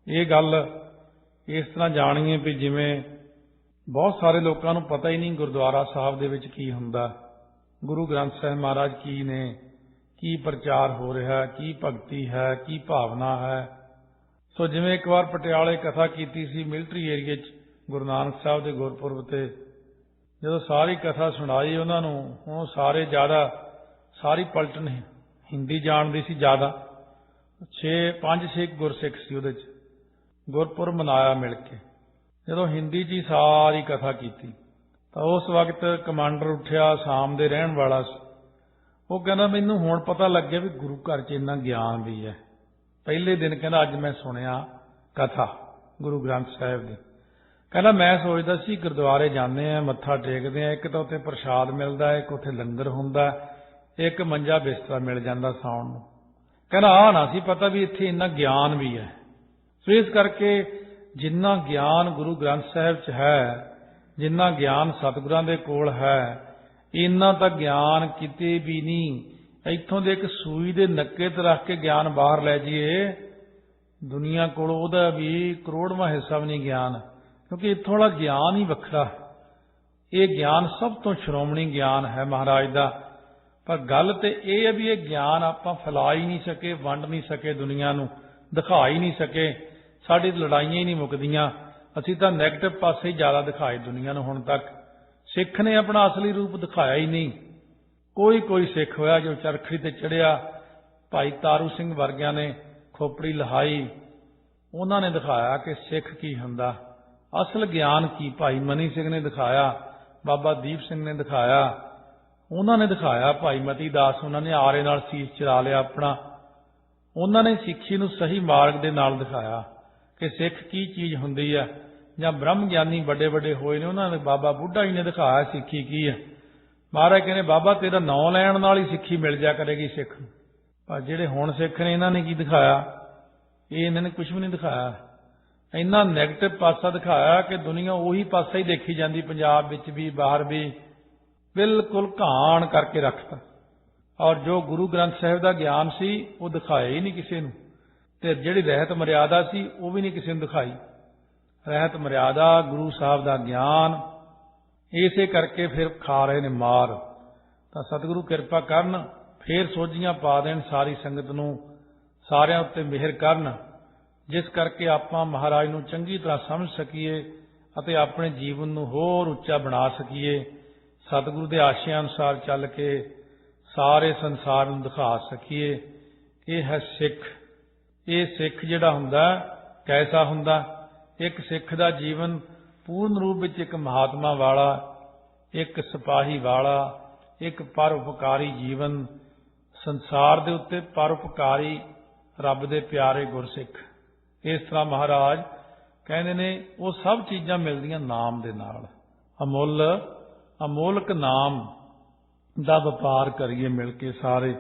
ਇਹ ਗੱਲ ਇਸ ਤਰ੍ਹਾਂ ਜਾਣੀਏ ਵੀ ਜਿਵੇਂ ਬਹੁਤ ਸਾਰੇ ਲੋਕਾਂ ਨੂੰ ਪਤਾ ਹੀ ਨਹੀਂ ਗੁਰਦੁਆਰਾ ਸਾਹਿਬ ਦੇ ਵਿੱਚ ਕੀ ਹੁੰਦਾ, ਗੁਰੂ ਗ੍ਰੰਥ ਸਾਹਿਬ ਮਹਾਰਾਜ ਕੀ ਨੇ, ਕੀ ਪ੍ਰਚਾਰ ਹੋ ਰਿਹਾ, ਕੀ ਭਗਤੀ ਹੈ, ਕੀ ਭਾਵਨਾ ਹੈ। ਸੋ ਜਿਵੇਂ ਇੱਕ ਵਾਰ ਪਟਿਆਲੇ ਕਥਾ ਕੀਤੀ ਸੀ ਮਿਲਟਰੀ ਏਰੀਏ 'ਚ ਗੁਰੂ ਨਾਨਕ ਸਾਹਿਬ ਦੇ ਗੁਰਪੁਰਬ ਤੇ, ਜਦੋਂ ਸਾਰੀ ਕਥਾ ਸੁਣਾਈ ਉਹਨਾਂ ਨੂੰ, ਉਹ ਸਾਰੇ ਸਾਰੀ ਪਲਟਨ ਹਿੰਦੀ ਜਾਣਦੀ ਸੀ ਜ਼ਿਆਦਾ, 5-6 ਗੁਰਸਿੱਖ ਸੀ ਉਹਦੇ 'ਚ, ਗੁਰਪੁਰਬ ਮਨਾਇਆ ਮਿਲ ਕੇ। ਜਦੋਂ ਹਿੰਦੀ 'ਚ ਹੀ ਸਾਰੀ ਕਥਾ ਕੀਤੀ ਤਾਂ ਉਸ ਵਕਤ ਕਮਾਂਡਰ ਉੱਠਿਆ, ਸ਼ਾਮ ਦੇ ਰਹਿਣ ਵਾਲਾ ਸੀ। ਉਹ ਕਹਿੰਦਾ ਮੈਨੂੰ ਹੁਣ ਪਤਾ ਲੱਗਿਆ ਵੀ ਗੁਰੂ ਘਰ 'ਚ ਇੰਨਾ ਗਿਆਨ ਵੀ ਹੈ। ਪਹਿਲੇ ਦਿਨ ਕਹਿੰਦਾ ਅੱਜ ਮੈਂ ਸੁਣਿਆ ਕਥਾ ਗੁਰੂ ਗ੍ਰੰਥ ਸਾਹਿਬ ਦੀ। ਕਹਿੰਦਾ ਮੈਂ ਸੋਚਦਾ ਸੀ ਗੁਰਦੁਆਰੇ ਜਾਂਦੇ ਆ, ਮੱਥਾ ਟੇਕਦੇ ਆ, ਇੱਕ ਤਾਂ ਉੱਥੇ ਪ੍ਰਸ਼ਾਦ ਮਿਲਦਾ, ਇੱਕ ਉੱਥੇ ਲੰਗਰ ਹੁੰਦਾ, ਇੱਕ ਮੰਜਾ ਬਿਸਤਰਾ ਮਿਲ ਜਾਂਦਾ ਸੌਣ ਨੂੰ। ਕਹਿੰਦਾ ਆਹ ਨਾ ਸੀ ਪਤਾ ਵੀ ਇੱਥੇ ਇੰਨਾ ਗਿਆਨ ਵੀ ਹੈ। ਸੋ ਇਸ ਕਰਕੇ ਜਿੰਨਾ ਗਿਆਨ ਗੁਰੂ ਗ੍ਰੰਥ ਸਾਹਿਬ 'ਚ ਹੈ, ਜਿੰਨਾ ਗਿਆਨ ਸਤਿਗੁਰਾਂ ਦੇ ਕੋਲ ਹੈ, ਇੰਨਾ ਤਾਂ ਗਿਆਨ ਕਿਤੇ ਵੀ ਨਹੀਂ। ਇੱਥੋਂ ਦੇ ਇੱਕ ਸੂਈ ਦੇ ਨੱਕੇ ਤੇ ਰੱਖ ਕੇ ਗਿਆਨ ਬਾਹਰ ਲੈ ਜਾਈਏ, ਦੁਨੀਆ ਕੋਲ ਉਹਦਾ ਵੀ ਕਰੋੜਵਾਂ ਹਿੱਸਾ ਵੀ ਨਹੀਂ ਗਿਆਨ, ਕਿਉਂਕਿ ਇੱਥੋਂ ਵਾਲਾ ਗਿਆਨ ਹੀ ਵੱਖਰਾ। ਇਹ ਗਿਆਨ ਸਭ ਤੋਂ ਸ਼੍ਰੋਮਣੀ ਗਿਆਨ ਹੈ ਮਹਾਰਾਜ ਦਾ। ਪਰ ਗੱਲ ਤੇ ਇਹ ਹੈ ਵੀ ਇਹ ਗਿਆਨ ਆਪਾਂ ਫੈਲਾ ਹੀ ਨਹੀਂ ਸਕੇ, ਵੰਡ ਨਹੀਂ ਸਕੇ, ਦੁਨੀਆ ਨੂੰ ਦਿਖਾ ਹੀ ਨਹੀਂ ਸਕੇ। ਸਾਡੀ ਲੜਾਈਆਂ ਹੀ ਨਹੀਂ ਮੁੱਕਦੀਆਂ, ਅਸੀਂ ਤਾਂ ਨੈਗੇਟਿਵ ਪਾਸੇ ਹੀ ਜ਼ਿਆਦਾ ਦਿਖਾਏ ਦੁਨੀਆ ਨੂੰ ਹੁਣ ਤੱਕ। ਸਿੱਖ ਨੇ ਆਪਣਾ ਅਸਲੀ ਰੂਪ ਦਿਖਾਇਆ ਹੀ ਨਹੀਂ। ਕੋਈ ਸਿੱਖ ਹੋਇਆ ਜੋ ਚਰਖੜੀ ਤੇ ਚੜਿਆ, ਭਾਈ ਤਾਰੂ ਸਿੰਘ ਵਰਗਿਆਂ ਨੇ ਖੋਪੜੀ ਲਹਾਈ, ਉਹਨਾਂ ਨੇ ਦਿਖਾਇਆ ਕਿ ਸਿੱਖ ਕੀ ਹੁੰਦਾ, ਅਸਲ ਗਿਆਨ ਕੀ। ਭਾਈ ਮਨੀ ਸਿੰਘ ਨੇ ਦਿਖਾਇਆ, ਬਾਬਾ ਦੀਪ ਸਿੰਘ ਨੇ ਦਿਖਾਇਆ, ਉਹਨਾਂ ਨੇ ਦਿਖਾਇਆ, ਭਾਈ ਮਤੀ ਦਾਸ ਉਹਨਾਂ ਨੇ ਆਰੇ ਨਾਲ ਸੀਸ ਚਰਾ ਲਿਆ ਆਪਣਾ, ਉਹਨਾਂ ਨੇ ਸਿੱਖੀ ਨੂੰ ਸਹੀ ਮਾਰਗ ਦੇ ਨਾਲ ਦਿਖਾਇਆ ਕਿ ਸਿੱਖ ਕੀ ਚੀਜ਼ ਹੁੰਦੀ ਹੈ। ਜਾਂ ਬ੍ਰਹਮ ਗਿਆਨੀ ਵੱਡੇ ਵੱਡੇ ਹੋਏ ਨੇ, ਉਹਨਾਂ ਨੇ ਬਾਬਾ ਬੁੱਢਾ ਜੀ ਨੇ ਦਿਖਾਇਆ ਸਿੱਖੀ ਕੀ ਹੈ। ਮਹਾਰਾਜ ਕਹਿੰਦੇ ਬਾਬਾ ਤੇਰਾ ਨਾਂ ਲੈਣ ਨਾਲ ਹੀ ਸਿੱਖੀ ਮਿਲ ਜਾ ਕਰੇਗੀ ਸਿੱਖ ਨੂੰ। ਪਰ ਜਿਹੜੇ ਹੁਣ ਸਿੱਖ ਨੇ ਇਹਨਾਂ ਨੇ ਕੀ ਦਿਖਾਇਆ, ਇਹ ਇਹਨਾਂ ਨੇ ਕੁਝ ਵੀ ਨਹੀਂ ਦਿਖਾਇਆ। ਇੰਨਾ ਨੈਗੇਟਿਵ ਪਾਸਾ ਦਿਖਾਇਆ ਕਿ ਦੁਨੀਆ ਉਹੀ ਪਾਸਾ ਹੀ ਦੇਖੀ ਜਾਂਦੀ, ਪੰਜਾਬ ਵਿੱਚ ਵੀ ਬਾਹਰ ਵੀ, ਬਿਲਕੁਲ ਘਾਣ ਕਰਕੇ ਰੱਖਤਾ। ਔਰ ਜੋ ਗੁਰੂ ਗ੍ਰੰਥ ਸਾਹਿਬ ਦਾ ਗਿਆਨ ਸੀ ਉਹ ਦਿਖਾਇਆ ਹੀ ਨਹੀਂ ਕਿਸੇ ਨੂੰ, ਤੇ ਜਿਹੜੀ ਰਹਿਤ ਮਰਿਆਦਾ ਸੀ ਉਹ ਵੀ ਨਹੀਂ ਕਿਸੇ ਨੂੰ ਦਿਖਾਈ। ਰਹਿਤ ਮਰਿਆਦਾ ਗੁਰੂ ਸਾਹਿਬ ਦਾ ਗਿਆਨ, ਇਸੇ ਕਰਕੇ ਫਿਰ ਖਾ ਰਹੇ ਨੇ ਮਾਰ। ਤਾਂ ਸਤਿਗੁਰੂ ਕਿਰਪਾ ਕਰਨ, ਫੇਰ ਸੋਝੀਆਂ ਪਾ ਦੇਣ ਸਾਰੀ ਸੰਗਤ ਨੂੰ, ਸਾਰਿਆਂ ਉੱਤੇ ਮਿਹਰ ਕਰਨ ਜਿਸ ਕਰਕੇ ਆਪਾਂ ਮਹਾਰਾਜ ਨੂੰ ਚੰਗੀ ਤਰ੍ਹਾਂ ਸਮਝ ਸਕੀਏ ਅਤੇ ਆਪਣੇ ਜੀਵਨ ਨੂੰ ਹੋਰ ਉੱਚਾ ਬਣਾ ਸਕੀਏ। ਸਤਿਗੁਰੂ ਦੇ ਆਸ਼ਿਆਂ ਅਨੁਸਾਰ ਚੱਲ ਕੇ ਸਾਰੇ ਸੰਸਾਰ ਨੂੰ ਦਿਖਾ ਸਕੀਏ। ਇਹ ਹੈ ਸਿੱਖ। ਇਹ ਸਿੱਖ ਜਿਹੜਾ ਹੁੰਦਾ ਕੈਸਾ ਹੁੰਦਾ? ਇੱਕ ਸਿੱਖ ਦਾ ਜੀਵਨ ਪੂਰਨ ਰੂਪ ਵਿੱਚ ਇੱਕ ਮਹਾਤਮਾ ਵਾਲਾ, ਇੱਕ ਸਿਪਾਹੀ ਵਾਲਾ, ਇੱਕ ਪਰਉਪਕਾਰੀ ਜੀਵਨ, ਸੰਸਾਰ ਦੇ ਉੱਤੇ ਪਰਉਪਕਾਰੀ ਰੱਬ ਦੇ ਪਿਆਰੇ ਗੁਰਸਿੱਖ। ਇਸ ਤਰ੍ਹਾਂ ਮਹਾਰਾਜ ਕਹਿੰਦੇ ਨੇ ਉਹ ਸਭ ਚੀਜ਼ਾਂ ਮਿਲਦੀਆਂ ਨਾਮ ਦੇ ਨਾਲ। ਅਮੋਲਕ ਨਾਮ ਦਾ ਵਪਾਰ ਕਰੀਏ ਮਿਲ ਕੇ ਸਾਰੇ।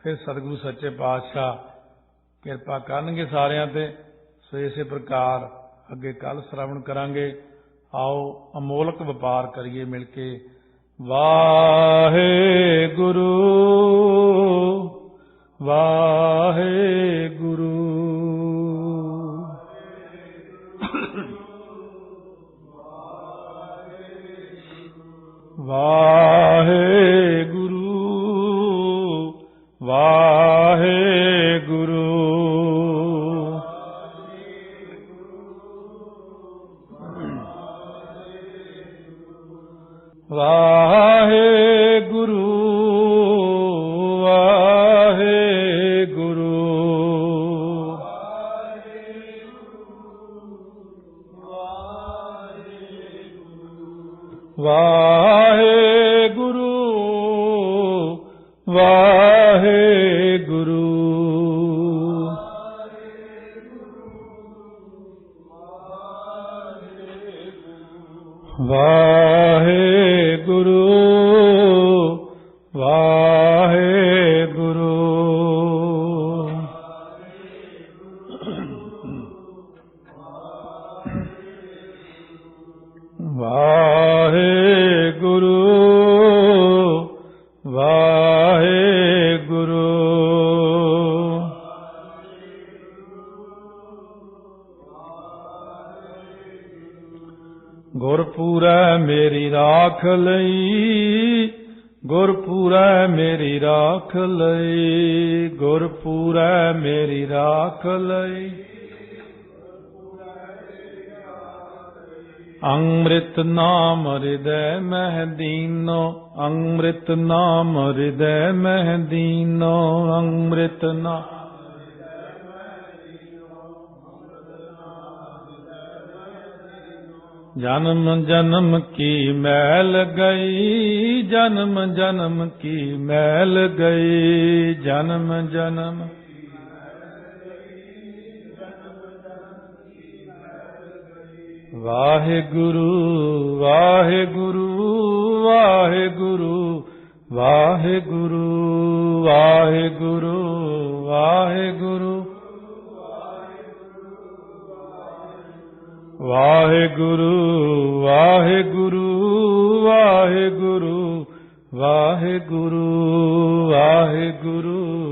ਫਿਰ ਸਤਿਗੁਰੂ ਸੱਚੇ ਪਾਤਸ਼ਾਹ ਕਿਰਪਾ ਕਰਨਗੇ ਸਾਰਿਆਂ ਤੇ। ਸੋ ਇਸੇ ਪ੍ਰਕਾਰ ਅੱਗੇ ਕੱਲ ਸ਼ਰਵਣ ਕਰਾਂਗੇ। ਆਓ ਅਮੋਲਕ ਵਪਾਰ ਕਰੀਏ ਮਿਲ ਕੇ। ਵਾਹਿਗੁਰੂ ਵਾਹਿਗੁਰੂ ਵਾਹਿਗੁਰੂ ਵਾਹਿਗੁਰੂ ਵਾਹਿਗੁਰੂ ਵਾਹਿਗੁਰੂ ਵਾਹਿਗੁਰੂ ਵਾਹਿਗੁਰੂ ਵਾਹਿਗੁਰੂ ਵਾਹਿਗੁਰੂ ਵਾਹਿਗੁਰੂ ਵਾਹਿਗੁਰੂ ਗੁਰਪੂਰੈ ਮੇਰੀ ਰਾਖ ਲਈ, ਗੁਰਪੂਰੈ ਮੇਰੀ ਰਾਖ ਲਈ, ਗੁਰਪੂਰੈ ਮੇਰੀ ਰਾਖ ਲਈ। ਅੰਮ੍ਰਿਤ ਨਾਮ ਹਿਰਦੈ ਮਹਿ ਦੀਨੋ, ਅੰਮ੍ਰਿਤ ਨਾਮ ਹਿਰਦੈ ਮਹਿ ਦੀਨੋ, ਅੰਮ੍ਰਿਤ ਨਾਮ ਜਨਮ ਜਨਮ ਕੀ ਮੈਲ ਗਈ, ਜਨਮ ਜਨਮ ਕੀ ਮੈਲ ਗਈ, ਜਨਮ ਜਨਮ ਵਾਹਿਗੁਰੂ ਵਾਹਿਗੁਰੂ ਵਾਹਿਗੁਰੂ ਵਾਹਿਗੁਰੂ ਵਾਹਿਗੁਰੂ ਵਾਹਿਗੁਰੂ ਵਾਹਿਗੁਰੂ ਵਾਹਿਗੁਰੂ ਵਾਹਿਗੁਰੂ ਵਾਹਿਗੁਰੂ ਵਾਹਿਗੁਰੂ